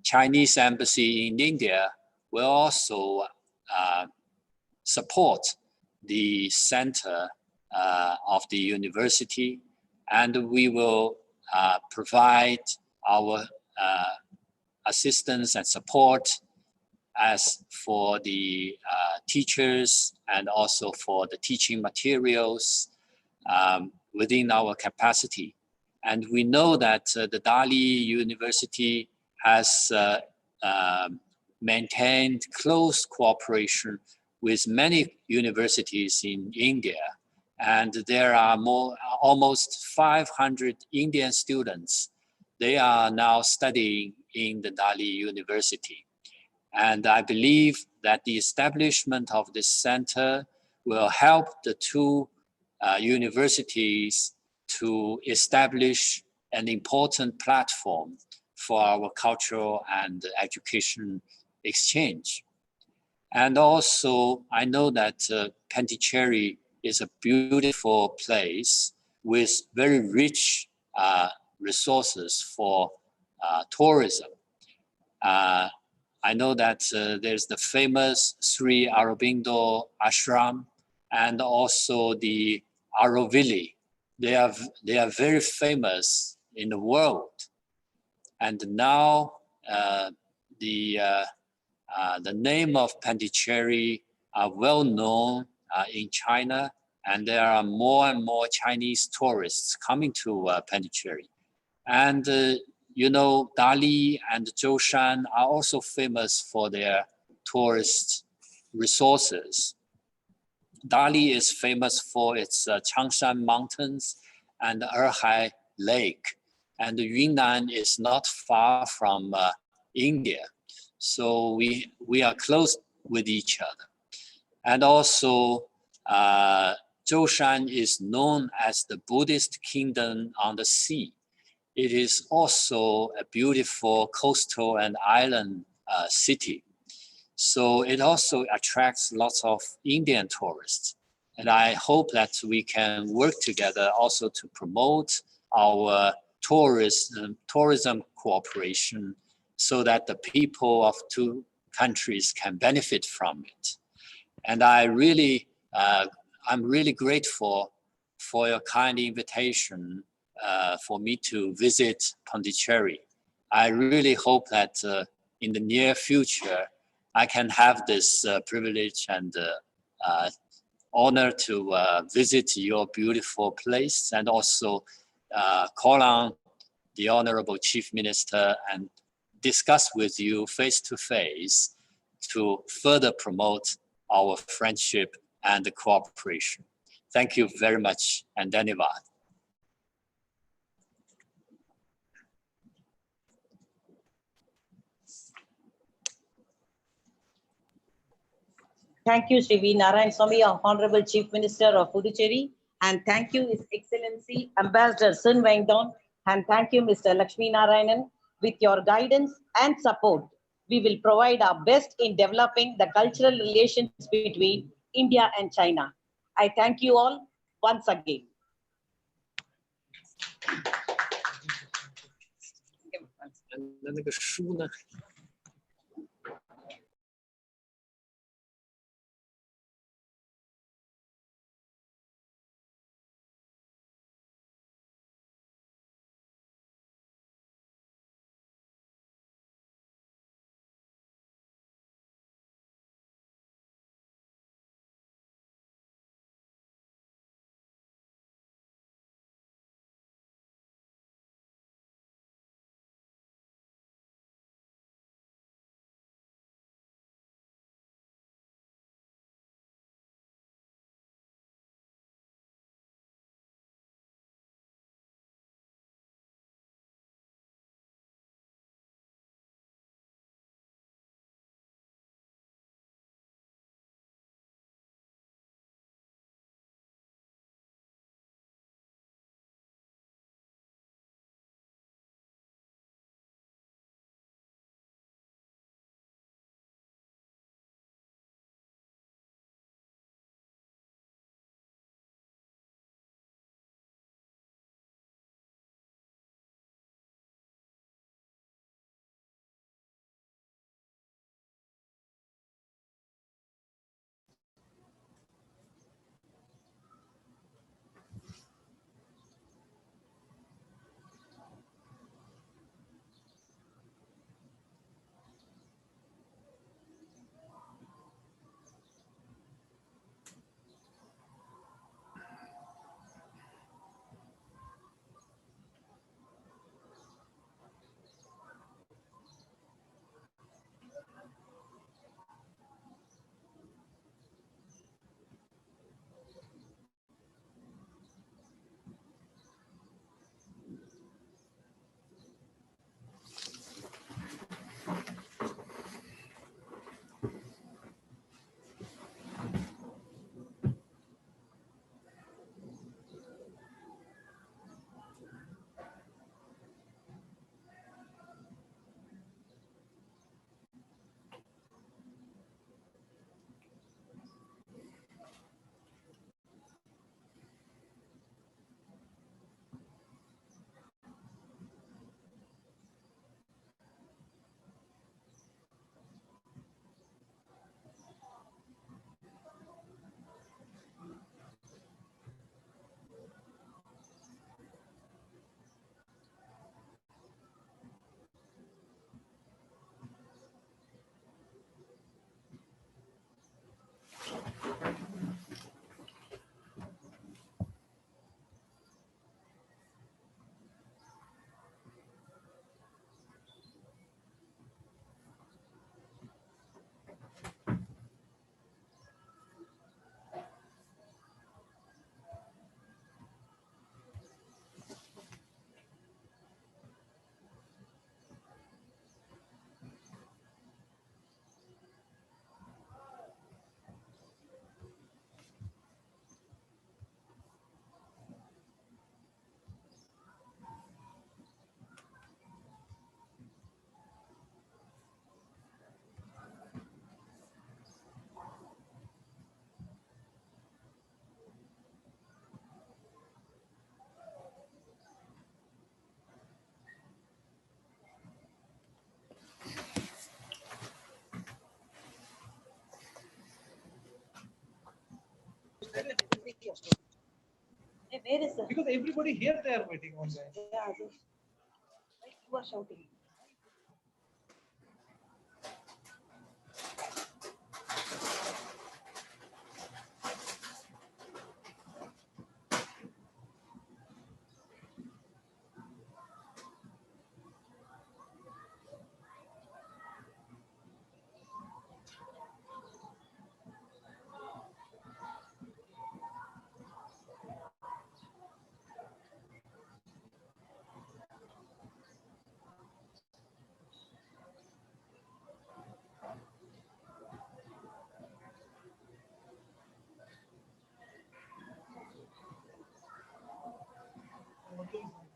Chinese embassy in India will also support the center of the university, and we will provide our assistance and support as for the teachers and also for the teaching materials within our capacity. And we know that the Dali University has maintained close cooperation with many universities in India. And there are almost 500 Indian students. They are now studying in the Dali University. And I believe that the establishment of this center will help the two universities to establish an important platform for our cultural and education exchange. And also, I know that Pondicherry is a beautiful place with very rich resources for tourism. I know that there's the famous Shri Aurobindo Ashram and also the Auroville. They are very famous in the world. And now the name of Pondicherry are well known in China, and there are more and more Chinese tourists coming to Pondicherry. And you know, Dali and Zhoushan are also famous for their tourist resources. Dali is famous for its Changshan Mountains and Erhai Lake. And Yunnan is not far from India. So we are close with each other. And also, Zhoushan is known as the Buddhist kingdom on the sea. It is also a beautiful coastal and island city. So it also attracts lots of Indian tourists. And I hope that we can work together also to promote our tourism cooperation so that the people of two countries can benefit from it. And I'm really grateful for your kind invitation for me to visit Pondicherry. I really hope that in the near future, I can have this privilege and honor to visit your beautiful place and also call on the Honorable Chief Minister and discuss with you face to face to further promote our friendship and cooperation. Thank you very much, and Dhanyavad.
Thank you, Shri Narayanasamy, Honorable Chief Minister of Puducherry, and thank you, His Excellency Ambassador Sun Weidong, and thank you, Mr. Lakshminarayanan. With your guidance and support, we will provide our best in developing the cultural relations between India and China. I thank you all once again. Hey, where is the?
Because everybody here they are waiting on that.
Yeah, you are shouting.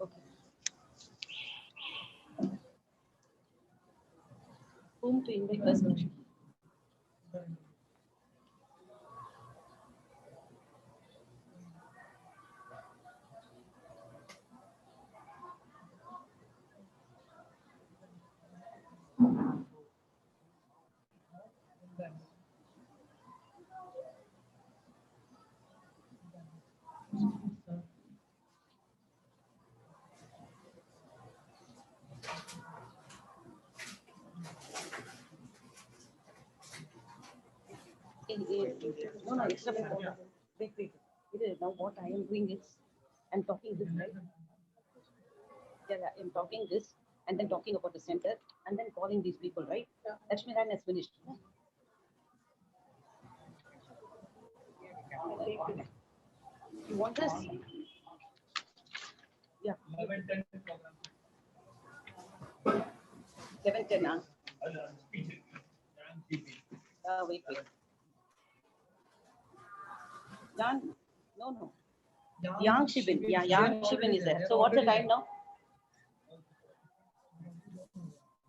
Okay. Whom to invite first? No, no, extra. Wait. Now what I am doing is, I'm talking this, right? Yeah, I'm talking this, and then talking about the center, and then calling these people, right? Lakshminarayanan has finished. You want this? Yeah.
11:10
7:10, huh? Wait. Jan, no. Yang Shibin. Yeah, Yang Shibin is there. So what's the time now?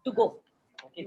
To go. Okay,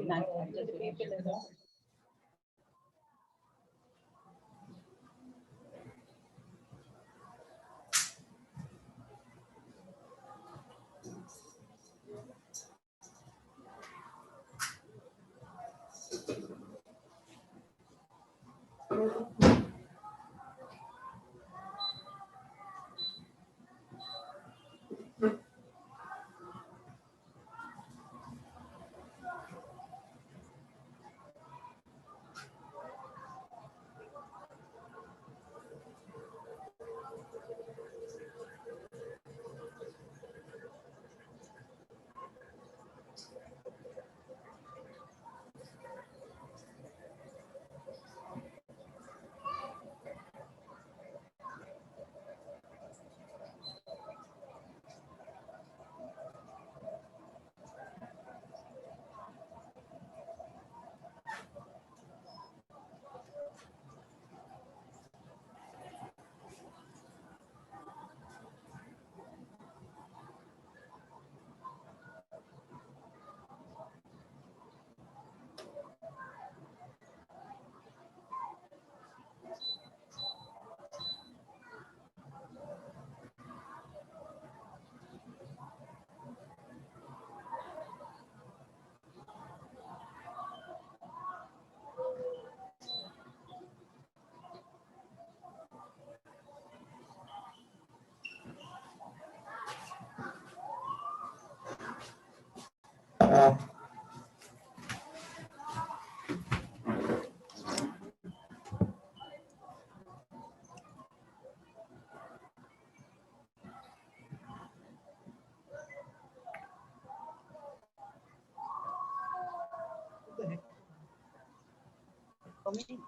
for me.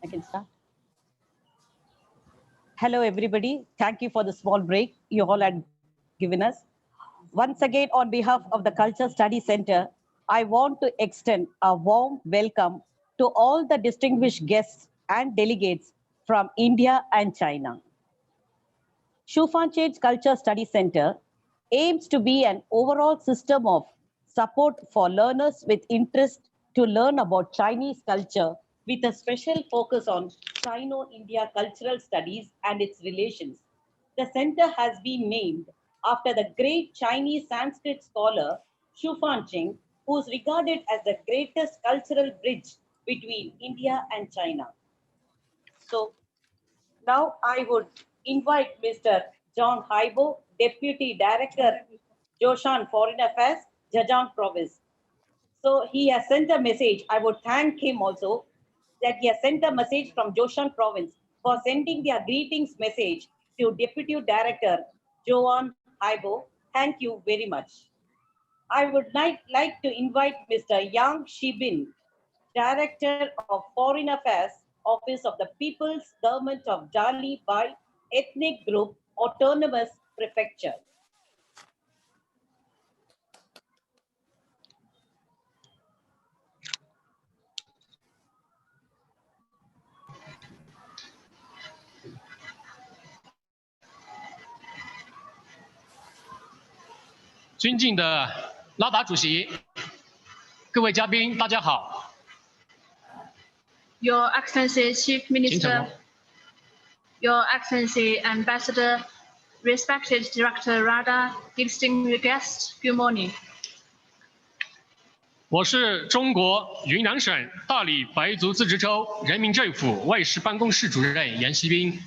I can start. Hello, everybody. Thank you for the small break you all had given us. Once again, on behalf of the Culture Study Center, I want to extend a warm welcome to all the distinguished guests and delegates from India and China. XuFancheng Culture Study Center aims to be an overall system of support for learners with interest to learn about Chinese culture with a special focus on Sino-India cultural studies and its relations. The center has been named after the great Chinese Sanskrit scholar XuFancheng, who is regarded as the greatest cultural bridge between India and China. So now I would invite Mr. John Haibo, Deputy Director, Joshan Foreign Affairs, Zhejiang Province. So he has sent a message. I would thank him also that he has sent a message from Joshan Province for sending their greetings message to Deputy Director Joan Haibo. Thank you very much. I would like to invite Mr. Yang Shibin, Director of Foreign Affairs, Office of the People's Government of Dali by Ethnic Group, Autonomous Prefecture.
尊敬的拉达主席，各位嘉宾，大家好。
Your Excellency Chief Minister, Your Excellency Ambassador, respected Director Rada, distinguished guests, good morning.
我是中国云南省大理白族自治州人民政府外事办公室主任杨锡斌，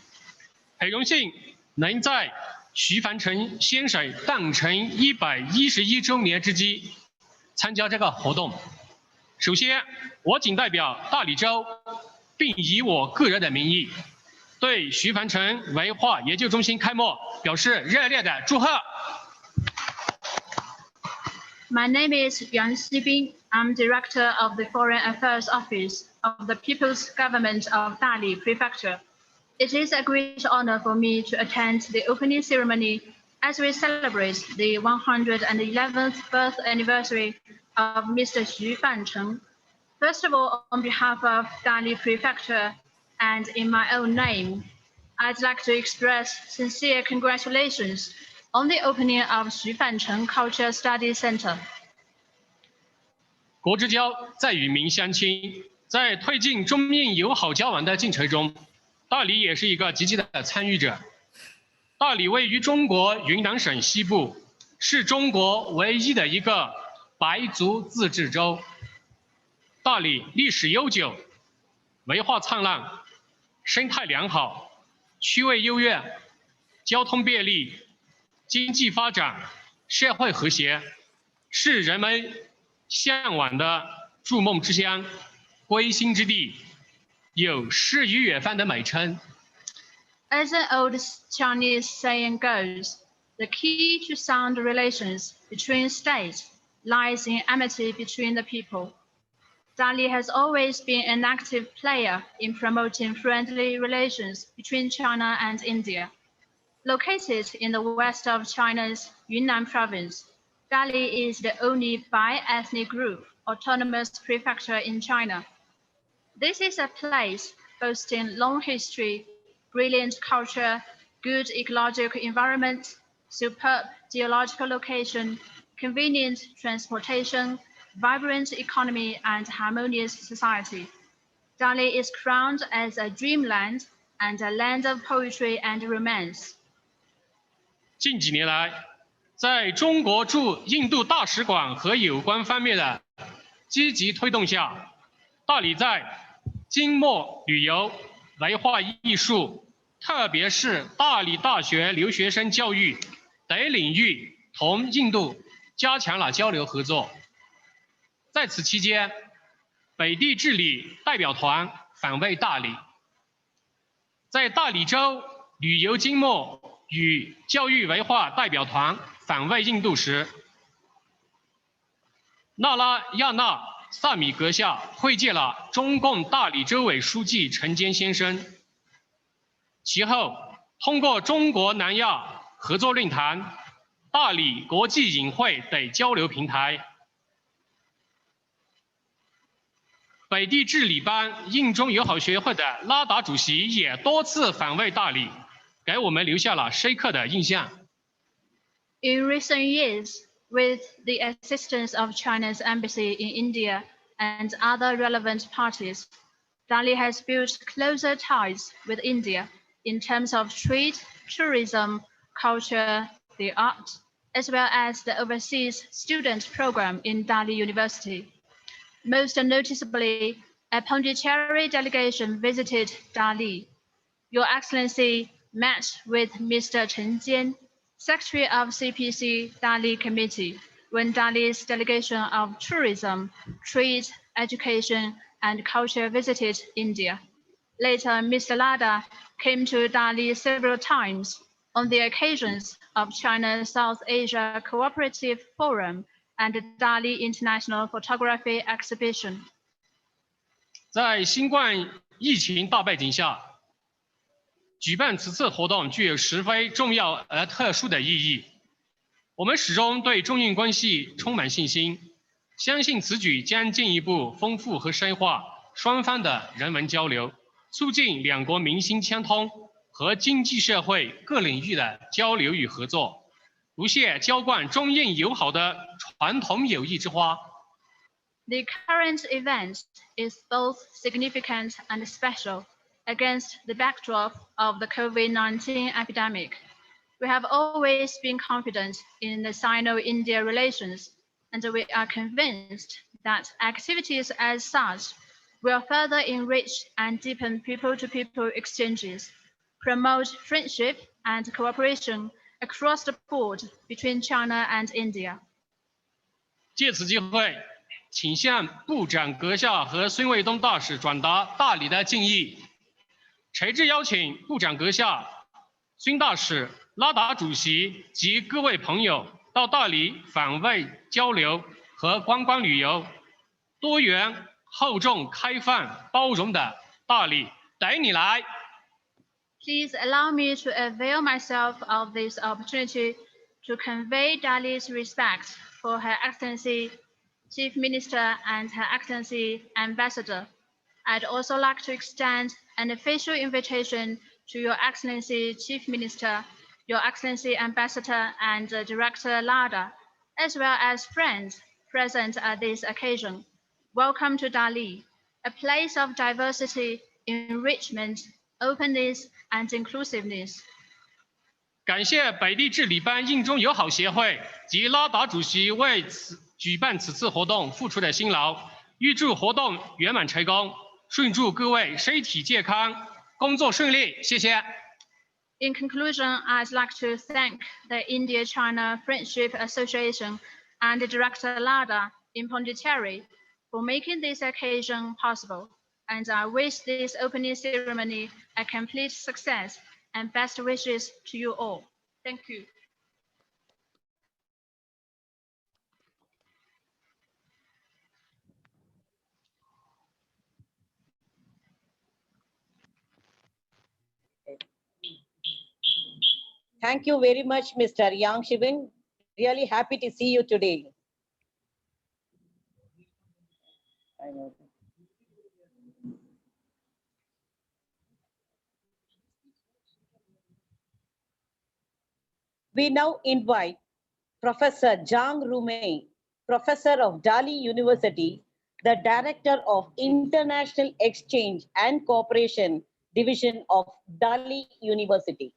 很荣幸能在徐凡成先生诞辰111周年之际参加这个活动。首先，我谨代表大理州，并以我个人的名义，对徐凡成文化研究中心开幕表示热烈的祝贺。
My name is Yang Xibin. I'm Director of the Foreign Affairs Office of the People's Government of Dali Prefecture. It is a great honor for me to attend the opening ceremony as we celebrate the 111th birth anniversary of Mr. Xu Fancheng. First of all, on behalf of Dali Prefecture and in my own name, I'd like to express sincere congratulations on the opening of XuFancheng Culture Study Center.
国之交在于民相亲，在推进中印友好交往的进程中，大理也是一个积极的参与者。大理位于中国云南省西部，是中国唯一的一个白族自治州。大理历史悠久，文化灿烂，生态良好，区位优越，交通便利，经济发展，社会和谐，是人们向往的筑梦之乡、归心之地，有诗与远方的美称。
As an old Chinese saying goes, the key to sound relations between states lies in amity between the people. Dali has always been an active player in promoting friendly relations between China and India. Located in the west of China's Yunnan province, Dali is the only bi-ethnic group autonomous prefecture in China. This is a place boasting long history, brilliant culture, good ecological environment, superb geological location, convenient transportation, vibrant economy, and harmonious society. Dali is crowned as a dreamland and a land of poetry and romance.
近几年来，在中国驻印度大使馆和有关方面的积极推动下，大理在经贸、旅游、文化艺术，特别是大理大学留学生教育等领域，同印度加强了交流合作。在此期间，北地治理代表团访问大理，在大理州旅游经贸与教育文化代表团访问印度时，纳拉亚纳萨米阁下会见了中共大理州委书记陈坚先生。其后，通过中国南亚合作论坛、大理国际影会等交流平台，北地治理班印中友好学会的拉达主席也多次访问大理，给我们留下了深刻的印象。
In recent years, with the assistance of China's embassy in India and other relevant parties, Dali has built closer ties with India in terms of trade, tourism, culture, the art, as well as the overseas student program in Dali University. Most noticeably, a Pondicherry delegation visited Dali. Your Excellency met with Mr. Chen Jian, Secretary of CPC Dali Committee, when Dali's delegation of tourism, trade, education, and culture visited India. Later, Mr. Lada came to Dali several times on the occasions of China-South Asia Cooperative Forum and Dali International Photography Exhibition.
在新冠疫情大背景下，举办此次活动具有十分重要而特殊的意义。我们始终对中印关系充满信心，相信此举将进一步丰富和深化双方的人文交流，促进两国民心相通和经济社会各领域的交流与合作，不懈浇灌中印友好的传统友谊之花。
The current event is both significant and special against the backdrop of the COVID-19 epidemic. We have always been confident in the Sino-India relations, and we are convinced that activities as such will further enrich and deepen people-to-people exchanges, promote friendship and cooperation across the board between China and India.
借此机会，请向部长阁下和孙卫东大使转达大理的敬意，诚挚邀请部长阁下、孙大使、拉达主席及各位朋友到大理访问交流和观光旅游。多元、厚重、开放、包容的大理等你来。
Please allow me to avail myself of this opportunity to convey Dali's respect for Her Excellency Chief Minister and Her Excellency Ambassador. I'd also like to extend an official invitation to Your Excellency Chief Minister, Your Excellency Ambassador and Director Lada, as well as friends present at this occasion. Welcome to Dali, a place of diversity, enrichment, openness, and inclusiveness.
感谢北地治理班印中友好协会及拉达主席为举办此次活动付出的辛劳，预祝活动圆满成功，顺祝各位身体健康，工作顺利，谢谢。
In conclusion, I'd like to thank the India-China Friendship Association and Director Lada in Pondicherry for making this occasion possible, and I wish this opening ceremony a complete success and best wishes to you all. Thank you.
Thank you very much, Mr. Yang Shibin. Really happy to see you today. I know. We now invite Professor Zhang Rumay, Professor of Dali University, the Director of International Exchange and Cooperation Division of Dali University.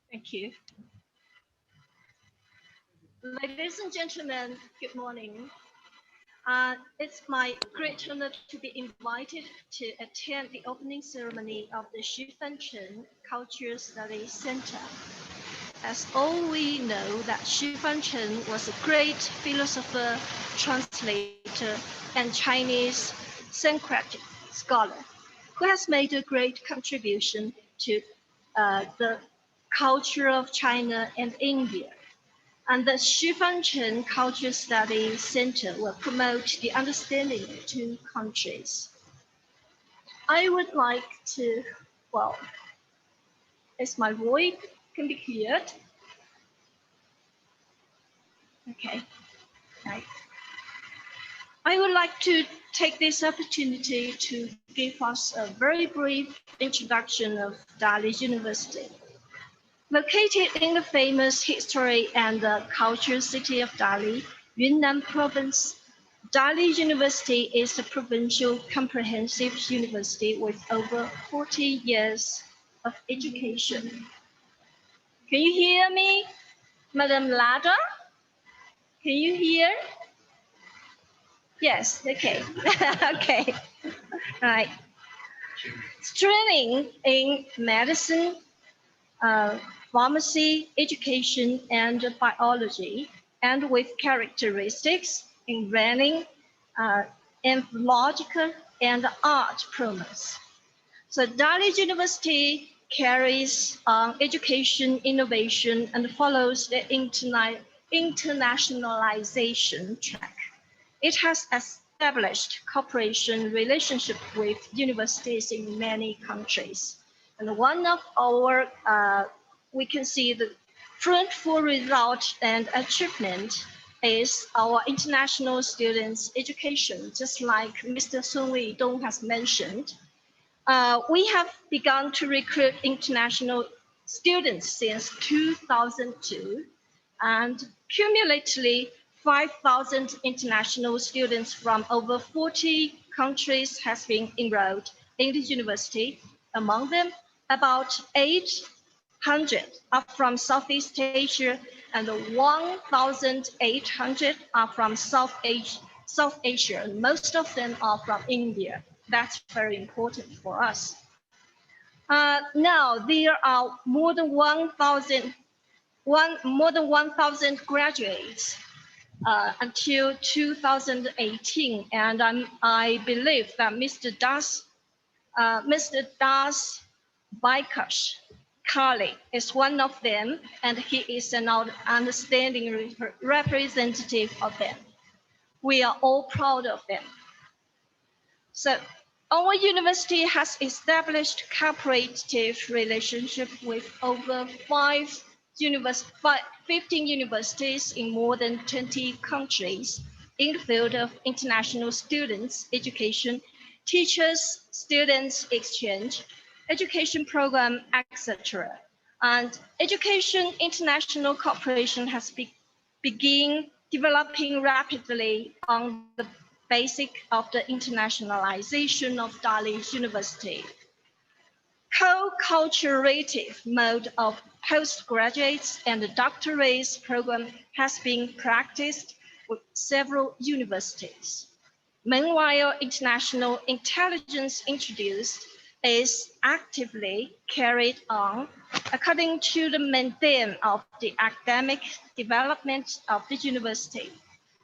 Thank you. Ladies and gentlemen, good morning. It's my great honor to be invited to attend the opening ceremony of the XuFancheng Culture Study Center. As all we know that XuFancheng was a great philosopher, translator, and Chinese Socratic scholar who has made a great contribution to the culture of China and India. And the XuFancheng Culture Study Center will promote the understanding of two countries. I would like to, well, is my voice can be heard? Okay, right. I would like to take this opportunity to give us a very brief introduction of Dali University. Located in the famous history and the cultural city of Dali, Yunnan province, Dali University is a provincial comprehensive university with over 40 years of education. Can you hear me, Madam Lada? Can you hear? Yes, okay. Okay, right. Training in medicine, pharmacy, education, and biology, and with characteristics in running, anthropological, and art programs. So Dali University carries on education innovation and follows the internationalization track. It has established cooperation relationship with universities in many countries. And one of our, we can see the fruitful result and achievement is our international students education, just like Mr. Sun Weidong has mentioned. We have begun to recruit international students since 2002, and cumulatively 5,000 international students from over 40 countries has been enrolled in the university. Among them, about 800 are from Southeast Asia and 1,800 are from South Asia. And most of them are from India. That's very important for us. Now there are more than 1,000 graduates until 2018, and I believe that Mr. Das Baikash Kali is one of them, and he is an outstanding representative of them. We are all proud of them. So our university has established cooperative relationship with over 15 universities in more than 20 countries in the field of international students education, teachers, students exchange, education program, etc. And education international cooperation has begun developing rapidly on the basic of the internationalization of Dali University. Co-culturative mode of postgraduates and doctorates program has been practiced with several universities. Meanwhile, international intelligence introduced is actively carried on according to the mandate of the academic development of the university.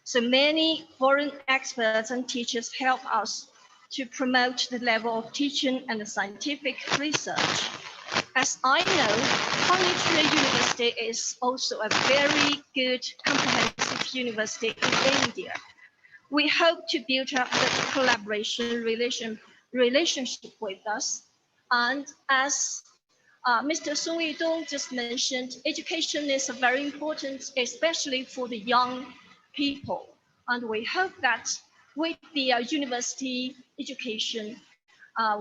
So many foreign experts and teachers help us to promote the level of teaching and scientific research. As I know, Pondicherry University is also a very good comprehensive university in India. We hope to build up the collaboration relationship with us. And as Mr. Sun Weidong just mentioned, education is very important, especially for the young people. And we hope that with the university education,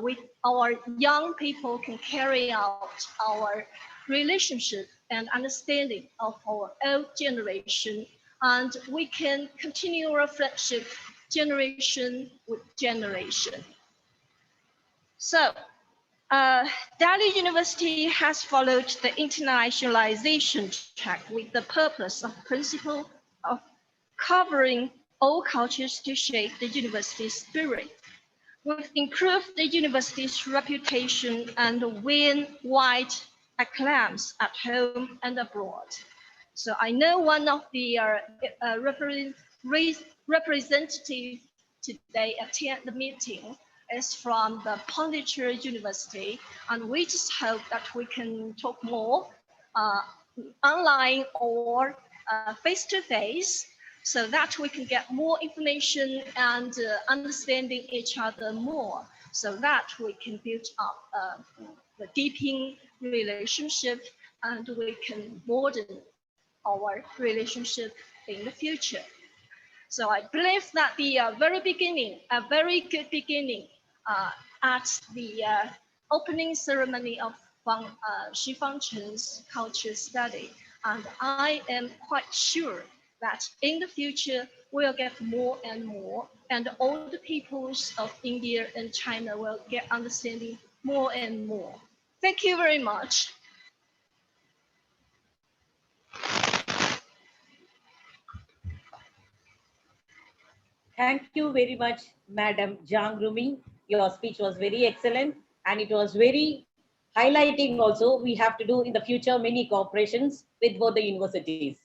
with our young people can carry out our relationship and understanding of our old generation, and we can continue our friendship generation with generation. So Dali University has followed the internationalization track with the purpose of principle of covering all cultures to shape the university's spirit. We've improved the university's reputation and win wide acclaims at home and abroad. So I know one of the representatives today attend the meeting is from the Pondicherry University, and we just hope that we can talk more online or face-to-face, so that we can get more information and understanding each other more, so that we can build up the deepening relationship, and we can broaden our relationship in the future. So I believe that the very beginning, a very good beginning at the opening ceremony of XuFancheng's Culture Study. And I am quite sure that in the future we'll get more and more, and all the peoples of India and China will get understanding more and more. Thank you very much.
Thank you very much, Madam Zhang Rumay. Your speech was very excellent, and it was very highlighting also we have to do in the future many cooperations with both the universities.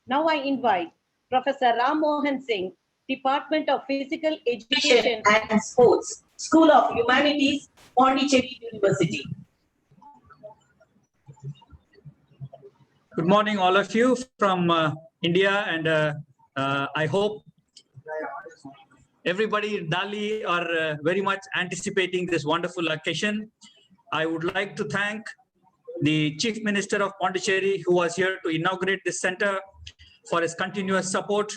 Now I invite Professor Ram Mohan Singh, Department of Physical Education and Sports, School of Humanities, Pondicherry University.
Good morning, all of you from India, and I hope everybody in Dali are very much anticipating this wonderful occasion. I would like to thank the Chief Minister of Pondicherry, who was here to inaugurate this center, for his continuous support.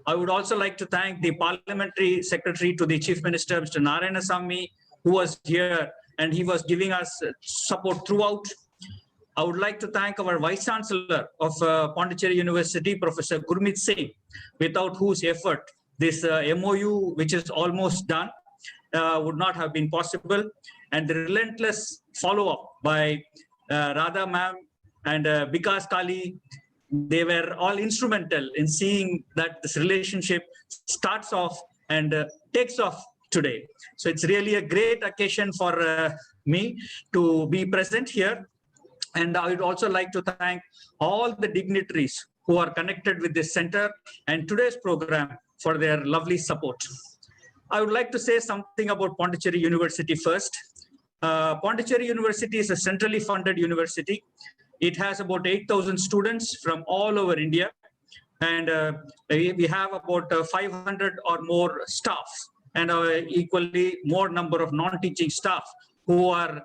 I would also like to thank the Parliamentary Secretary to the Chief Minister, Mr. Narayanasamy, who was here and he was giving us support throughout. I would like to thank our Vice Chancellor of Pondicherry University, Professor Gurmeet Singh, without whose effort this MOU, which is almost done, would not have been possible. And the relentless follow-up by Radha ma'am and Vikas Kali, they were all instrumental in seeing that this relationship starts off and takes off today. So it's really a great occasion for me to be present here. And I would also like to thank all the dignitaries who are connected with this center and today's program for their lovely support. I would like to say something about Pondicherry University first. Pondicherry University is a centrally funded university. It has about 8,000 students from all over India. And we have about 500 or more staff, and equally more number of non-teaching staff who are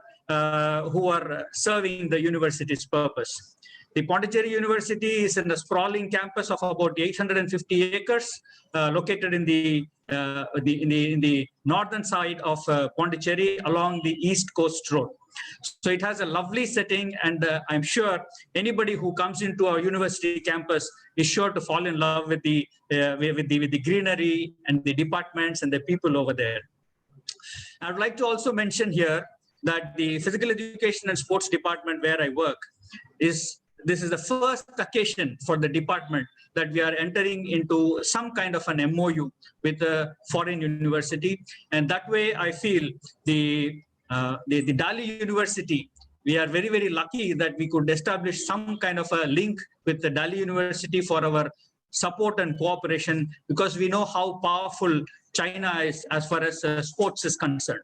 serving the university's purpose. The Pondicherry University is in a sprawling campus of about 850 acres, located in the northern side of Pondicherry along the East Coast Road. So it has a lovely setting, and I'm sure anybody who comes into our university campus is sure to fall in love with the greenery and the departments and the people over there. I would like to also mention here that the Physical Education and Sports Department where I work this is the first occasion for the department that we are entering into some kind of an MOU with a foreign university. And that way I feel the Dali University, we are very, very lucky that we could establish some kind of a link with the Dali University for our support and cooperation, because we know how powerful China is as far as sports is concerned.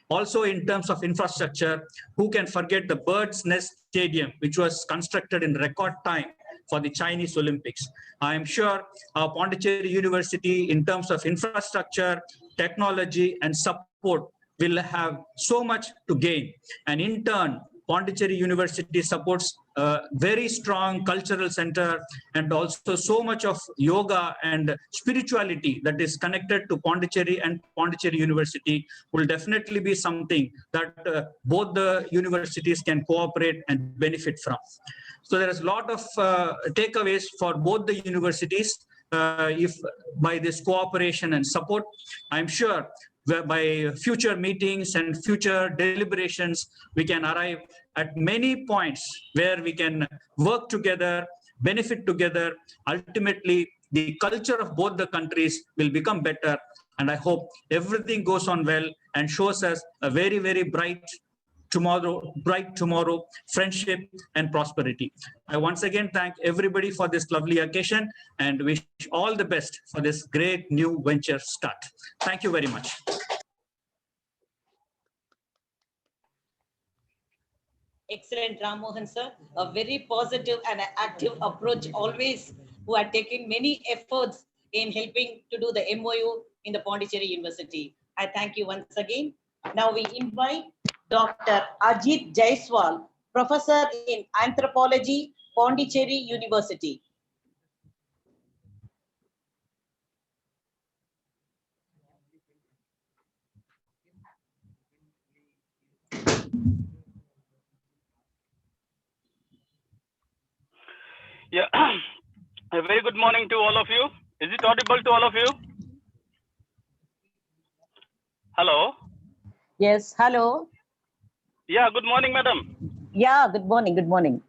Also, in terms of infrastructure, who can forget the Bird's Nest Stadium, which was constructed in record time for the Chinese Olympics? I am sure Pondicherry University, in terms of infrastructure, technology, and support, will have so much to gain. And in turn, Pondicherry University supports a very strong cultural center, and also so much of yoga and spirituality that is connected to Pondicherry and Pondicherry University will definitely be something that both the universities can cooperate and benefit from. So there is a lot of takeaways for both the universities if by this cooperation and support. I'm sure by future meetings and future deliberations, we can arrive at many points where we can work together, benefit together. Ultimately, the culture of both the countries will become better. And I hope everything goes on well and shows us a very, very bright tomorrow, friendship and prosperity. I once again thank everybody for this lovely occasion and wish all the best for this great new venture start. Thank you very much.
Excellent, Ram Mohan sir. A very positive and active approach always, who had taken many efforts in helping to do the MOU in the Pondicherry University. I thank you once again. Now we invite Dr. Ajit Jaiswal, Professor in Anthropology, Pondicherry University.
Yeah, A very good morning to all of you. Is it audible to all of you? Hello?
Yes, hello.
Yeah, good morning, madam.
Yeah, good morning, good morning.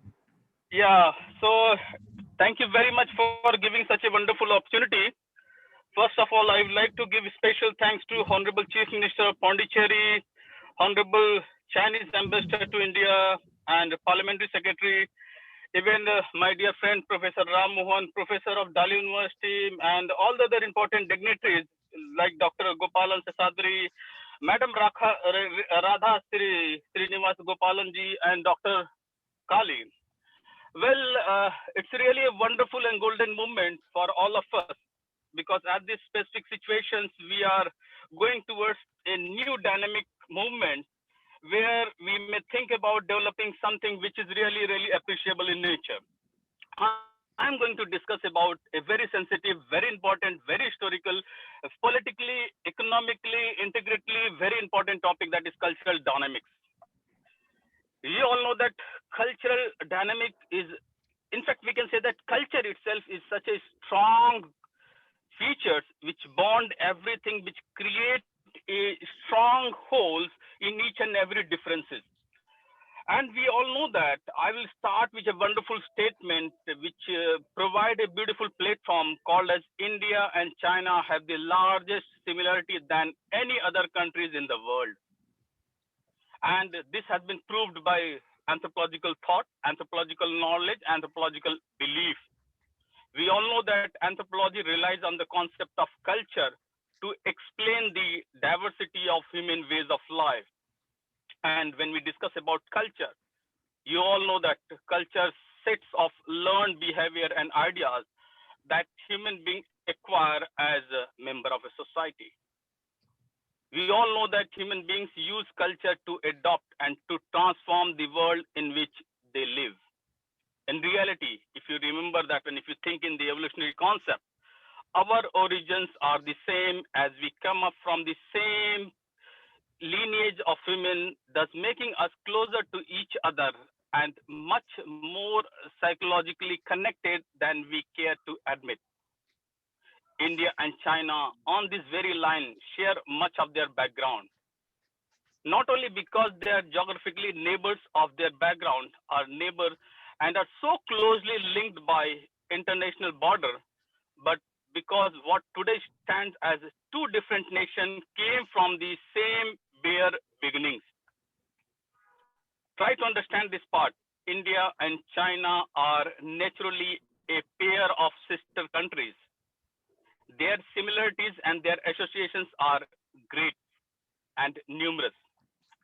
Yeah, so thank you very much for giving such a wonderful opportunity. First of all, I would like to give special thanks to Honorable Chief Minister of Pondicherry, Honorable Chinese Ambassador to India, and Parliamentary Secretary, even my dear friend Professor Ram Mohan, Professor of Dali University, and all the other important dignitaries like Dr. Gopalan Sesadri, Madam Radha Srinivas Gopalanji, and Dr. Kali. Well, it's really a wonderful and golden moment for all of us, because at these specific situations, we are going towards a new dynamic movement where we may think about developing something which is really, really appreciable in nature. I'm going to discuss about a very sensitive, very important, very historical, politically, economically, integrally, very important topic, that is cultural dynamics. You all know that cultural dynamic is, in fact, we can say that culture itself is such a strong features which bond everything, which create a strong holes in each and every differences. And we all know that. I will start with a wonderful statement which provide a beautiful platform called as India and China have the largest similarity than any other countries in the world. And this has been proved by anthropological thought, anthropological knowledge, anthropological belief. We all know that anthropology relies on the concept of culture to explain the diversity of human ways of life. And when we discuss about culture, you all know that culture sets of learned behavior and ideas that human beings acquire as a member of a society. We all know that human beings use culture to adopt and to transform the world in which they live. In reality, if you remember that, and if you think in the evolutionary concept, our origins are the same, as we come up from the same lineage of human, thus making us closer to each other and much more psychologically connected than we care to admit. India and China on this very line share much of their background, not only because they are geographically neighbors of their background, are neighbors and are so closely linked by international border, but because what today stands as two different nations came from the same bare beginnings. Try to understand this part. India and China are naturally a pair of sister countries. Their similarities and their associations are great and numerous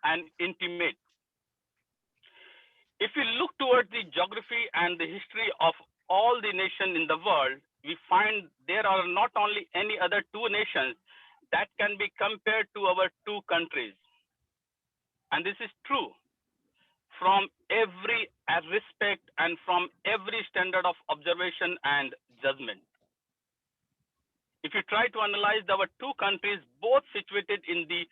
and intimate. If we look towards the geography and the history of all the nations in the world, we find there are not only any other two nations that can be compared to our two countries. And this is true from every respect and from every standard of observation and judgment. If you try to analyze our two countries, both situated in the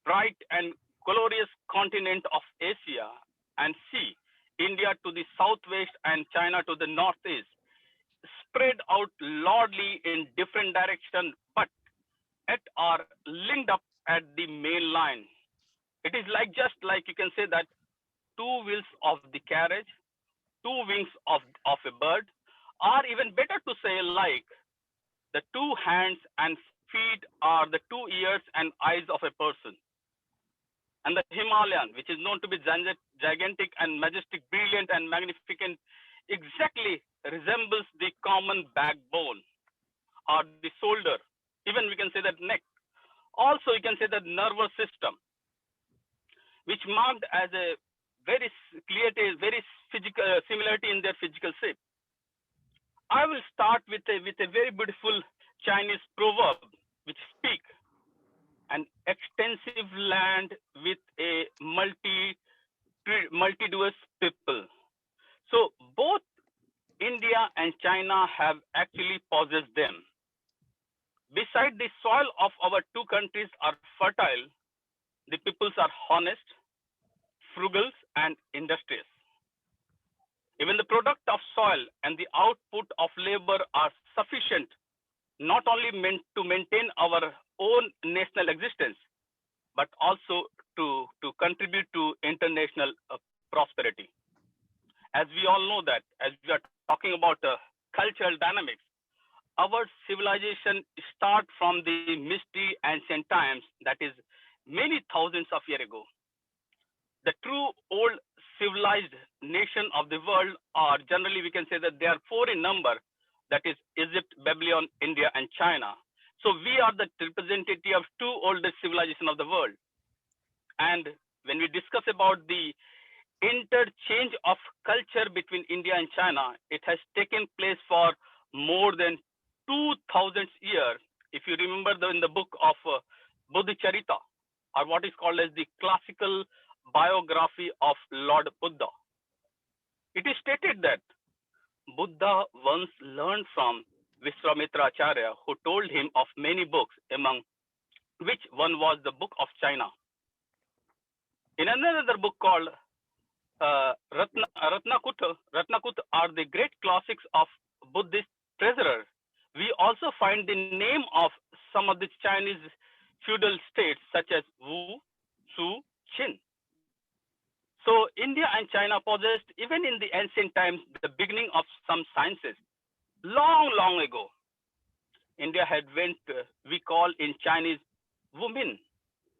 bright and glorious continent of Asia, and see India to the southwest and China to the northeast, spread out lordly in different directions, but yet are linked up at the main line. It is like just like you can say that two wheels of the carriage, two wings of a bird, or even better to say like the two hands and feet are the two ears and eyes of a person. And the Himalayan, which is known to be gigantic and majestic, brilliant and magnificent, exactly resembles the common backbone or the shoulder. Even we can say that neck. Also, you can say that nervous system, which marked as a very clear, very physical similarity in their physical shape. I will start with a very beautiful Chinese proverb, which speak an extensive land with a multitudinous people. So both India and China have actually possessed them. Beside the soil of our two countries are fertile, the peoples are honest, frugal, and industrious. Even the product of soil and the output of labor are sufficient not only meant to maintain our own national existence, but also to contribute to international prosperity. As we all know that, as we are talking about cultural dynamics, our civilization starts from the misty ancient times, that is many thousands of years ago. The true old civilized nation of the world are generally, we can say that they are four in number, that is Egypt, Babylon, India, and China. So we are the representative of two oldest civilizations of the world. And when we discuss about the interchange of culture between India and China, it has taken place for more than 2000 years. If you remember in the book of Bodhicharita, or what is called as the classical biography of Lord Buddha, it is stated that Buddha once learned from Vishwamitra Acharya, who told him of many books, among which one was the book of China. In another book called Ratnakut are the great classics of Buddhist treasures. We also find the name of some of the Chinese feudal states such as Wu, Su, Qin. So India and China possessed, even in the ancient times, the beginning of some sciences. Long, long ago, India had went, we call in Chinese, Wumin.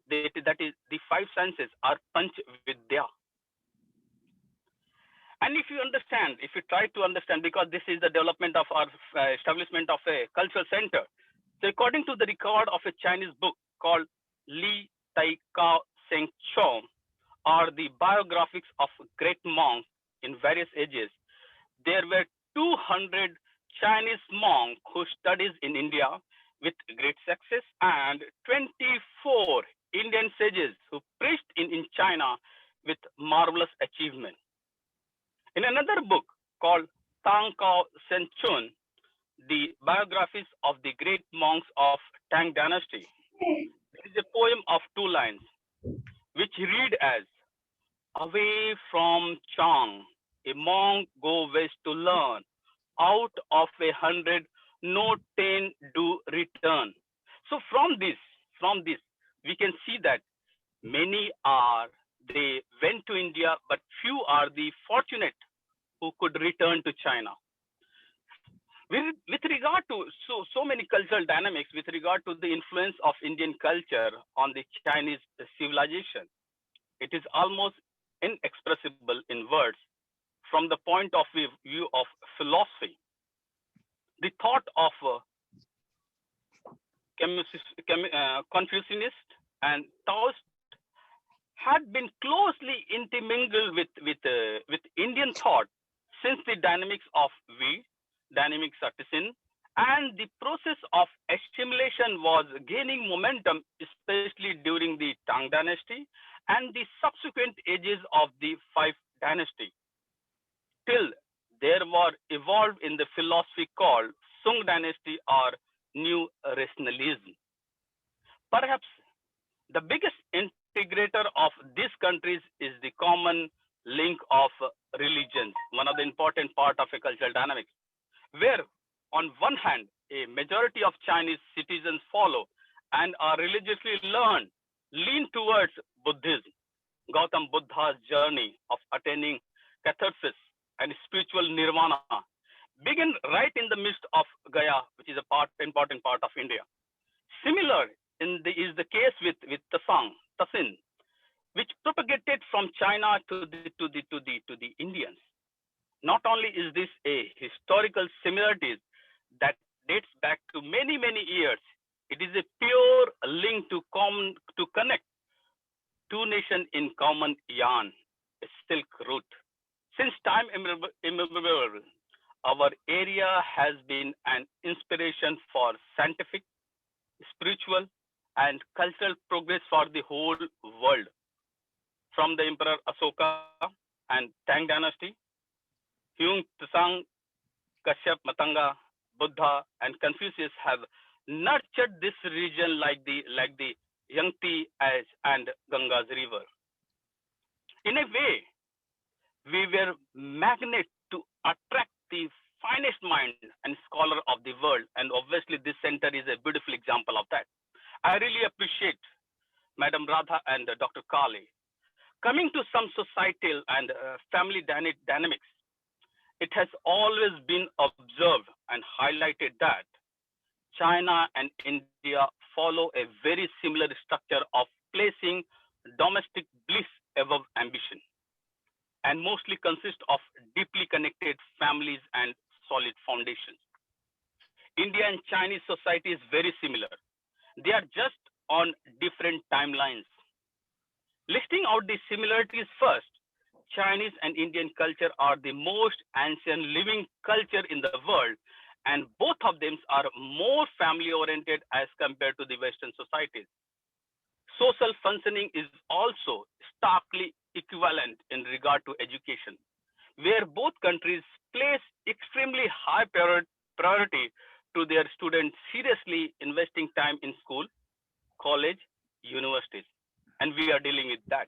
That is the five senses are Panch Vidya. And if you understand, if you try to understand, because this is the development of our establishment of a cultural center. So according to the record of a Chinese book called Li Tai Kao Seng Chong, are the biographies of great monks in various ages. There were 200 Chinese monks who studied in India with great success, and 24 Indian sages who preached in China with marvelous achievement. In another book called Tang Kao Sen Chun, the biographies of the great monks of Tang dynasty, there is a poem of 2 lines, which read as, "Away from Chang, a monk go west to learn. Out of 100, no 10 do return." So from this, we can see that many are, they went to India, but few are the fortunate who could return to China. With regard to so many cultural dynamics, with regard to the influence of Indian culture on the Chinese civilization, it is almost inexpressible in words. From the point of view of philosophy, the thought of Confucianist and Taoist had been closely intermingled with Indian thought since the dynamics of we, dynamics of Sin, and the process of assimilation was gaining momentum, especially during the Tang dynasty and the subsequent ages of the 5 dynasty, till there were evolved in the philosophy called Sung dynasty or New Rationalism. Perhaps the biggest integrator of these countries is the common link of religions, one of the important part of a cultural dynamics, where on one hand, a majority of Chinese citizens follow and are religiously lean towards Buddhism. Gautam Buddha's journey of attaining catharsis and spiritual nirvana began right in the midst of Gaya, which is important part of India. Similar is the case with Tasin, which propagated from China to the Indians. Not only is this a historical similarity that dates back to many years, it is a pure link to connect two nations in common yarn, a silk route. Since time immemorial, our area has been an inspiration for scientific, spiritual, and cultural progress for the whole world. From the Emperor Asoka and Tang dynasty, Huang Tsang, Kashyap, Matanga, Buddha, and Confucius have nurtured this region like the Yangtze and Ganga's river. In a way, we were magnet attract the finest mind and scholar of the world. And obviously this center is a beautiful example of that. I really appreciate Madam Radha and Dr. Kali. Coming to some societal and family dynamics, it has always been observed and highlighted that China and India follow a very similar structure of placing domestic bliss above ambition, and mostly consist of deeply connected families and solid foundations. India and Chinese society is very similar. They are just on different timelines. Listing out the similarities first, Chinese and Indian culture are the most ancient living culture in the world, and both of them are more family oriented as compared to the Western societies. Social functioning is also starkly equivalent in regard to education, where both countries place extremely high priority to their students seriously investing time in school, college, universities, and we are dealing with that.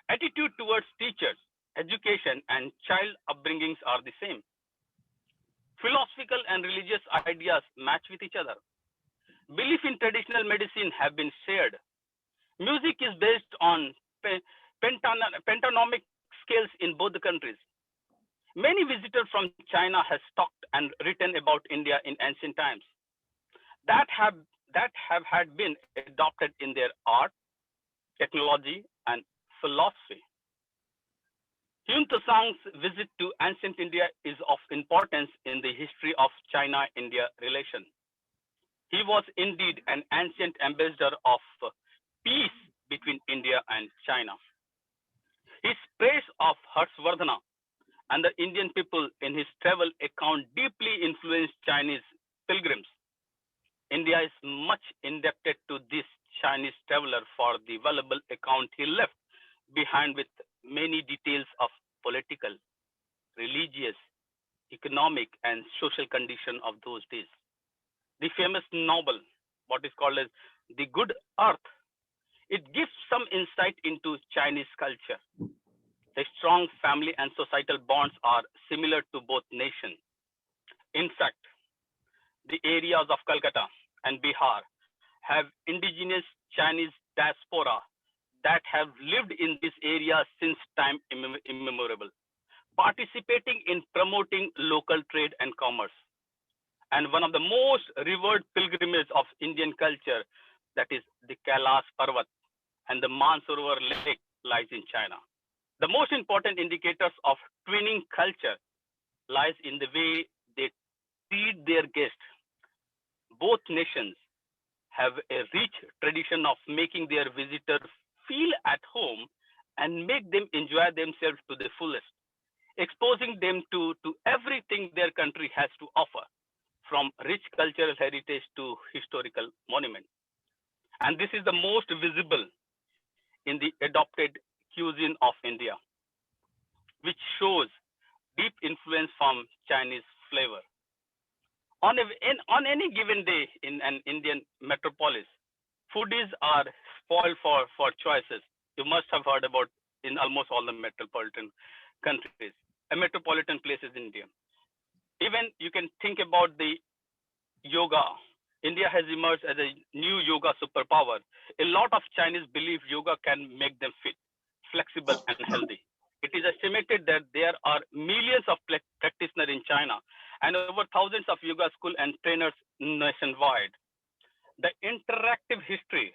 Attitude towards teachers, education, and child upbringings are the same. Philosophical and religious ideas match with each other. Belief in traditional medicine have been shared. Music is based on pentatonic scales in both the countries. Many visitors from China have talked and written about India in ancient times that have had been adopted in their art, technology, and philosophy. Hume Tsang's visit to ancient India is of importance in the history of China-India relation. He was indeed an ancient ambassador of peace between India and China. His praise of Harshvardhana and the Indian people in his travel account deeply influenced Chinese pilgrims. India is much indebted to this Chinese traveler for the valuable account he left behind with many details of political, religious, economic, and social condition of those days. The famous novel, what is called as The Good Earth, it gives some insight into Chinese culture. The strong family and societal bonds are similar to both nations. In fact, the areas of Calcutta and Bihar have indigenous Chinese diaspora that have lived in this area since time immemorial, participating in promoting local trade and commerce. And one of the most revered pilgrimages of Indian culture, that is the Kailash Parvat and the Mansarovar Lake, lies in China. The most important indicators of twinning culture lies in the way they treat their guests. Both nations have a rich tradition of making their visitors feel at home and make them enjoy themselves to the fullest, exposing them to everything their country has to offer, from rich cultural heritage to historical monuments. And this is the most visible in the adopted cuisine of India, which shows deep influence from Chinese flavor. On any given day in an Indian metropolis, foodies are spoiled for choices. You must have heard about in almost all the metropolitan countries, metropolitan places in India. Even you can think about the yoga. India has emerged as a new yoga superpower. A lot of Chinese believe yoga can make them fit, flexible, and healthy. It is estimated that there are millions of practitioners in China and over thousands of yoga schools and trainers nationwide. The interactive history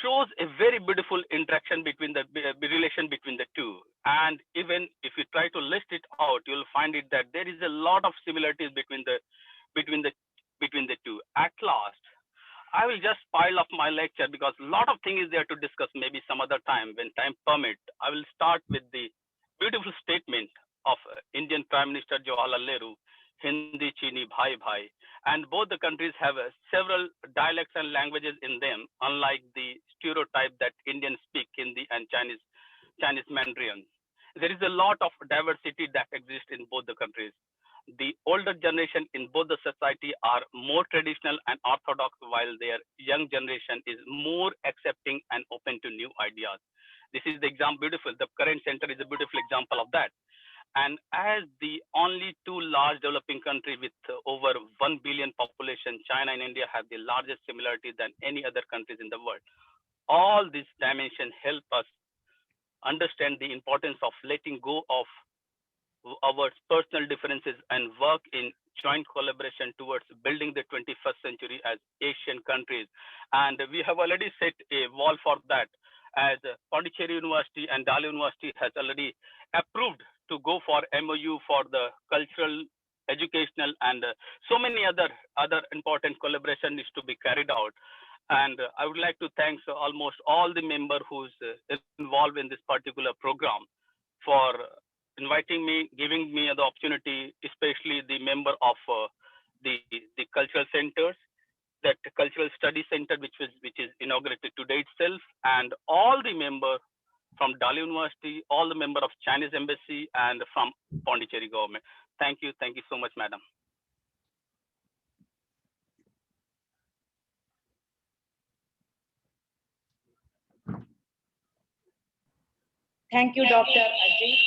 shows a very beautiful interaction between the relation between the two. And even if you try to list it out, you'll find it that there is a lot of similarities between the two. At last, I will just pile up my lecture because a lot of things is there to discuss maybe some other time when time permit. I will start with the beautiful statement of Indian Prime Minister Jawaharlal Nehru, Hindi, Chini, Bhai Bhai. And both the countries have several dialects and languages in them, unlike the stereotype that Indians speak Hindi and Chinese Mandarin. There is a lot of diversity that exists in both the countries. The older generation in both the society are more traditional and orthodox, while their young generation is more accepting and open to new ideas. This is the example, beautiful. The current center is a beautiful example of that. And as the only two large developing countries with over 1 billion population, China and India have the largest similarity than any other countries in the world. All these dimensions help us understand the importance of letting go of our personal differences and work in joint collaboration towards building the 21st century as Asian countries. And we have already set a wall for that, as Pondicherry University and Dali University has already approved to go for MOU for the cultural, educational, and so many other important collaboration is to be carried out. And I would like to thank almost all the members who's involved in this particular program for inviting me, giving me the opportunity, especially the member of the cultural centers, that cultural study center, which is inaugurated today itself, and all the members from Dali University, all the members of Chinese Embassy, and from Pondicherry government. Thank you so much, madam.
Thank you, Dr. Ajit.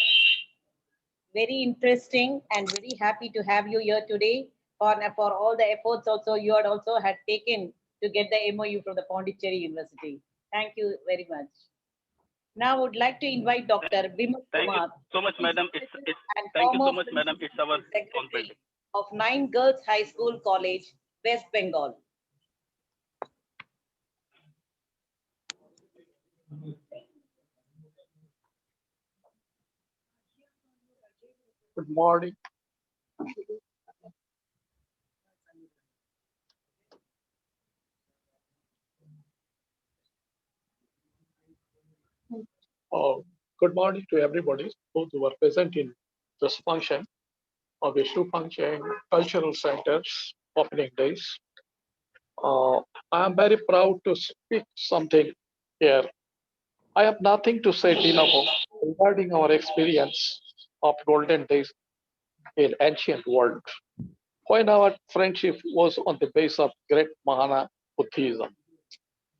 Very interesting and very happy to have you here today for all the efforts also you had taken to get the MOU from the Pondicherry University. Thank you very much. Now I would like to invite Dr. Vimal
Thank
Kumar.
you so much, madam. Thank you so much, madam. It's our responsibility.
Of 9 Girls High School College, West Bengal.
Good morning. Good morning to everybody who were present in this function of the XuFancheng Cultural Center's opening days. I am very proud to speak something here. I have nothing to say enough regarding our experience of golden days in ancient world, when our friendship was on the base of great Mahayana Buddhism.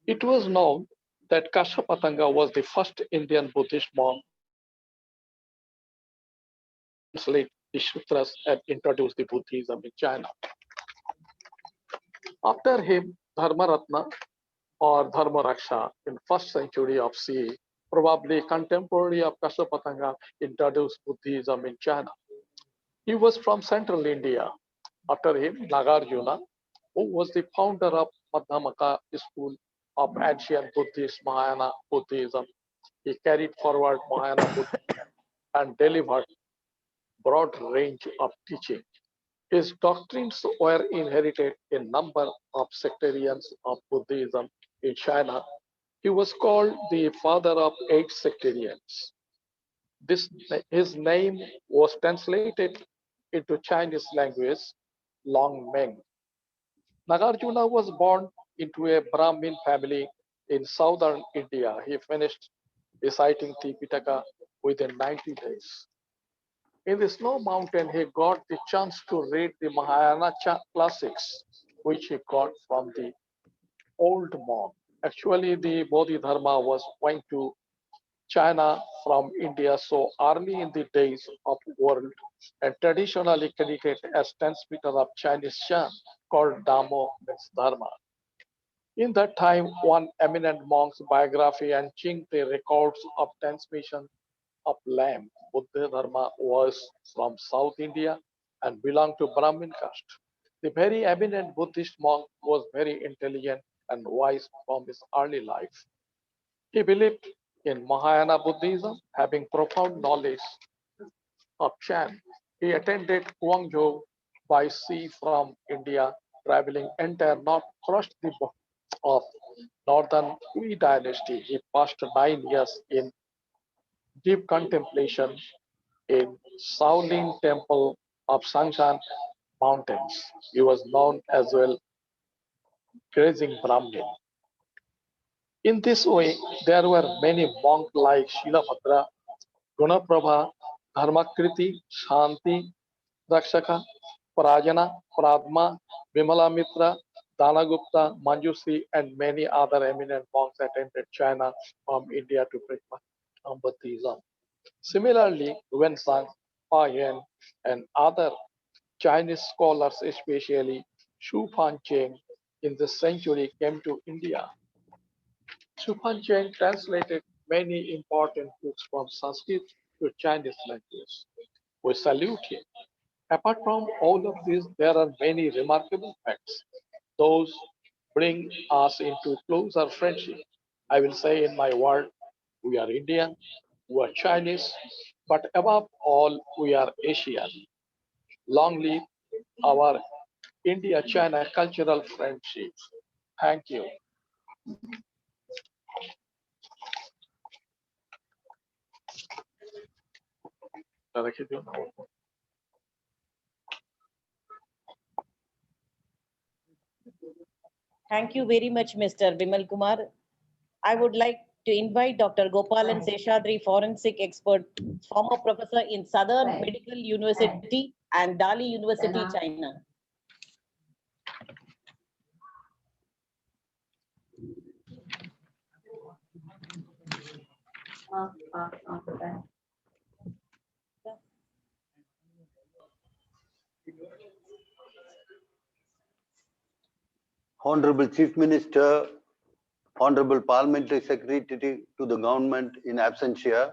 It was known that Kashyapatanga was the first Indian Buddhist monk to translate the sutras and introduce the Buddhism in China. After him, Dharmaratna or Dharmaraksha in 1st century of CE, probably contemporary of Kashyapatanga, introduced Buddhism in China. He was from central India. After him, Nagarjuna, who was the founder of Madhyamaka school of ancient Buddhist Mahayana Buddhism. He carried forward Mahayana Buddhism and delivered broad range of teaching. His doctrines were inherited in number of sectarians of Buddhism in China. He was called the father of 8 sectarians. His name was translated into Chinese language, Long Meng. Nagarjuna was born into a Brahmin family in southern India. He finished reciting Tipitaka within 90 days. In the snow mountain, he got the chance to read the Mahayana classics, which he got from the old monk. Actually, the Bodhidharma was going to China from India so early in the days of the world, and traditionally credited as transmitter of Chinese Shan called Damo means Dharma. In that time, one eminent monk's biography and Qing the records of transmission of lamb. Buddha Dharma was from South India and belonged to Brahmin caste. The very eminent Buddhist monk was very intelligent and wise from his early life. He believed in Mahayana Buddhism, having profound knowledge of Chan. He attended Guangzhou by sea from India, traveling entire north, crossed the of northern Hui dynasty. He passed 9 years in deep contemplation in Shaolin Temple of Sangshan Mountains. He was known as well grazing Brahmin. In this way, there were many monks like Shilabhadra, Gunaprabha, Dharmakriti, Shanti, Dakshaka, Parajana, Pradma, Vimala Mitra, Dana Gupta, Manjushri, and many other eminent monks attended China from India to preach Buddhism. Similarly, Wenzhang, Huayan, and other Chinese scholars, especially XuFancheng, in this century came to India. XuFancheng translated many important books from Sanskrit to Chinese language. We salute him. Apart from all of this, there are many remarkable facts. Those bring us into closer friendship. I will say in my word, we are Indian, we are Chinese, but above all, we are Asian. Long live our India-China cultural friendship. Thank you.
Thank you very much, Mr. Vimal Kumar. I would like to invite Dr. Gopalan Seshadri, forensic expert, former professor in Southern Medical University and Dali University, China.
Honorable Chief Minister, Honorable Parliamentary Secretary to the Government in absentia,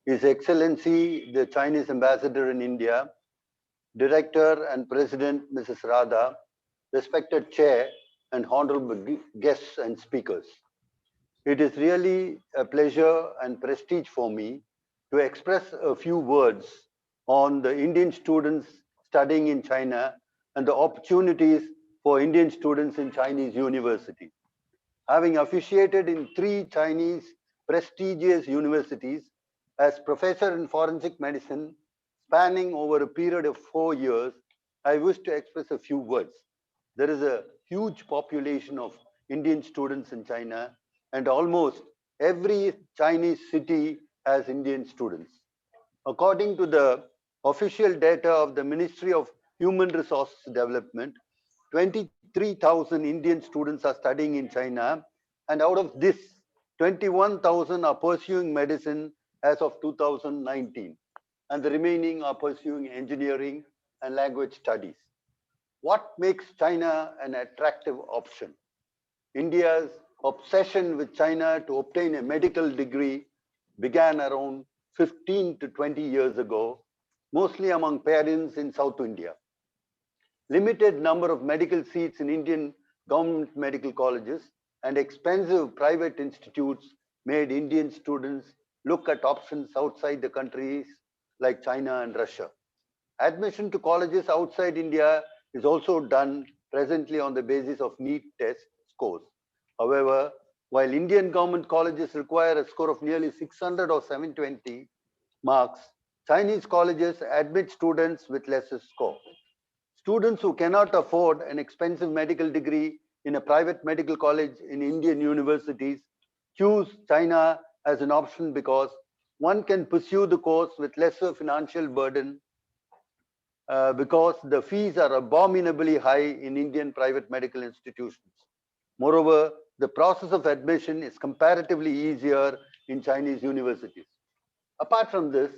His Excellency the Chinese Ambassador in India, Director and President Mrs. Radha, respected Chair and honorable guests and speakers. It is really a pleasure and prestige for me to express a few words on the Indian students studying in China and the opportunities for Indian students in Chinese universities. Having officiated in 3 Chinese prestigious universities as professor in forensic medicine, spanning over a period of 4 years, I wish to express a few words. There is a huge population of Indian students in China, and almost every Chinese city has Indian students. According to the official data of the Ministry of Human Resources Development, 23,000 Indian students are studying in China, and out of this, 21,000 are pursuing medicine as of 2019, and the remaining are pursuing engineering and language studies. What makes China an attractive option? India's obsession with China to obtain a medical degree began around 15 to 20 years ago, mostly among parents in South India. Limited number of medical seats in Indian government medical colleges and expensive private institutes made Indian students look at options outside the countries like China and Russia. Admission to colleges outside India is also done presently on the basis of NEET test scores. However, while Indian government colleges require a score of nearly 600 or 720 marks, Chinese colleges admit students with lesser score. Students who cannot afford an expensive medical degree in a private medical college in Indian universities choose China as an option because one can pursue the course with lesser financial burden because the fees are abominably high in Indian private medical institutions. Moreover, the process of admission is comparatively easier in Chinese universities. Apart from this,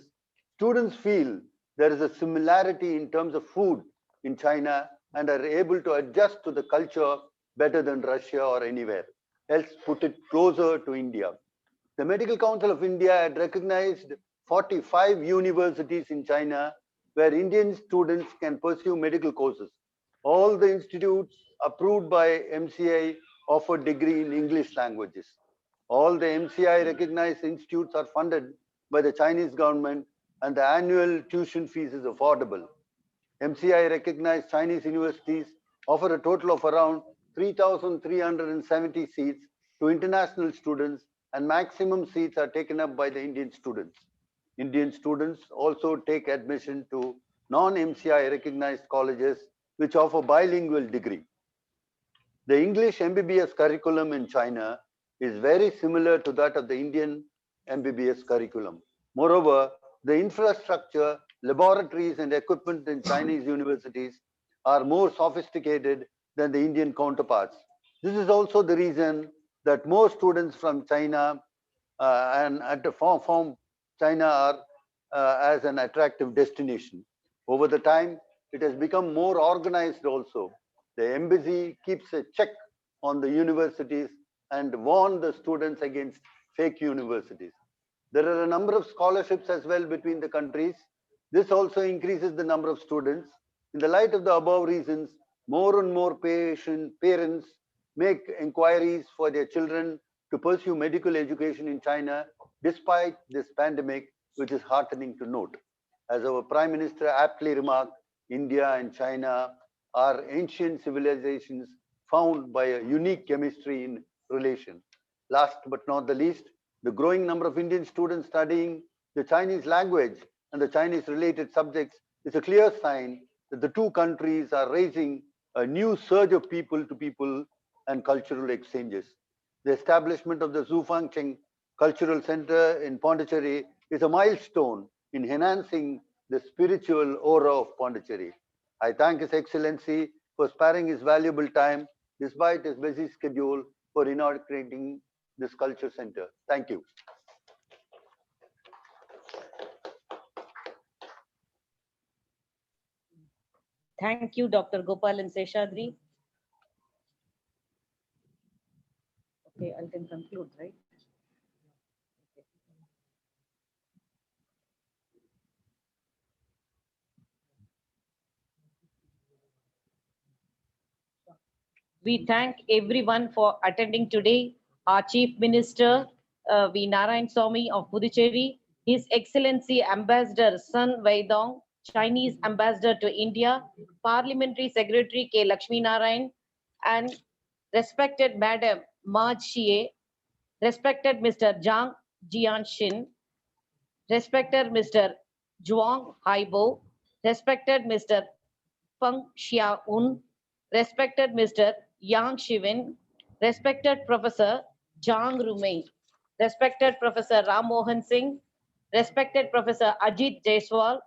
students feel there is a similarity in terms of food in China and are able to adjust to the culture better than Russia or anywhere else, put it closer to India. The Medical Council of India had recognized 45 universities in China where Indian students can pursue medical courses. All the institutes approved by MCI offer degree in English languages. All the MCI recognized institutes are funded by the Chinese government and the annual tuition fees is affordable. MCI recognized Chinese universities offer a total of around 3,370 seats to international students, and maximum seats are taken up by the Indian students. Indian students also take admission to non-MCI recognized colleges which offer bilingual degree. The English MBBS curriculum in China is very similar to that of the Indian MBBS curriculum. Moreover, the infrastructure laboratories and equipment in Chinese universities are more sophisticated than the Indian counterparts. This is also the reason that more students from China and from China are as an attractive destination. Over the time, it has become more organized also. The embassy keeps a check on the universities and warn the students against fake universities. There are a number of scholarships as well between the countries. This also increases the number of students. In the light of the above reasons, more and more parents make inquiries for their children to pursue medical education in China despite this pandemic, which is heartening to note. As our Prime Minister aptly remarked, India and China are ancient civilizations found by a unique chemistry in relation. Last but not the least, the growing number of Indian students studying the Chinese language and the Chinese related subjects is a clear sign that the two countries are raising a new surge of people to people and cultural exchanges. The establishment of the XuFancheng Cultural Center in Pondicherry is a milestone in enhancing the spiritual aura of Pondicherry. I thank His Excellency for sparing his valuable time despite his busy schedule for inaugurating this culture center. Thank you.
Thank you, Dr. Gopal and Seshadri. Okay, I can conclude, right? We thank everyone for attending today. Our Chief Minister, V. Narayanasamy of Pondicherry, His Excellency Ambassador Sun Weidong, Chinese Ambassador to India, Parliamentary Secretary K.Lakshminarayanan, and respected Madam Ma Xie, respected Mr. Zhang Jianshin, respected Mr. Zhuang Haibo, respected Mr. Feng Xiaoun, respected Mr. Yang Shivin, respected Professor Zhang Rumay, respected Professor Ram Mohan Singh, respected Professor Ajit Jaiswal,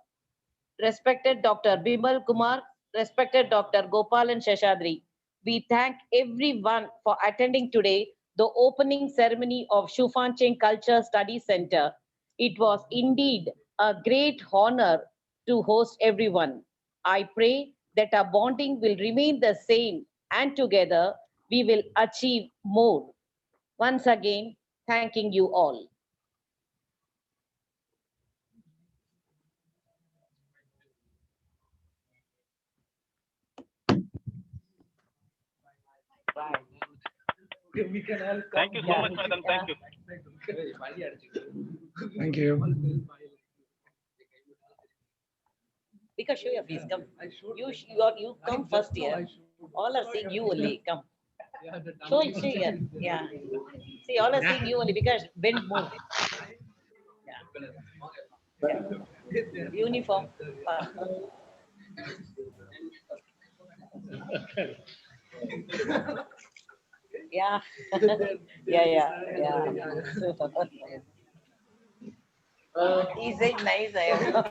respected Dr. Bimal Kumar, respected Dr. Gopal and Seshadri. We thank everyone for attending today the opening ceremony of XuFancheng Culture Study Center. It was indeed a great honor to host everyone. I pray that our bonding will remain the same and together we will achieve more. Once again, thanking you all.
We can all
Thank you so much, madam. Thank you.
Thank you.
Because show your face, come. You come first here. All are seeing you only. Come. Show it here. Yeah. See, all are seeing you only because bend more. Yeah. Uniform. Yeah. Yeah. He said nice. I am.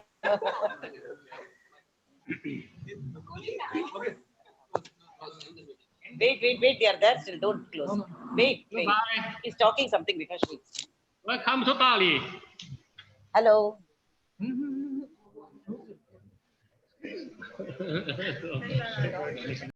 Wait, they are there still. Don't close. Wait. He's talking something because she.
Welcome to Dali.
Hello.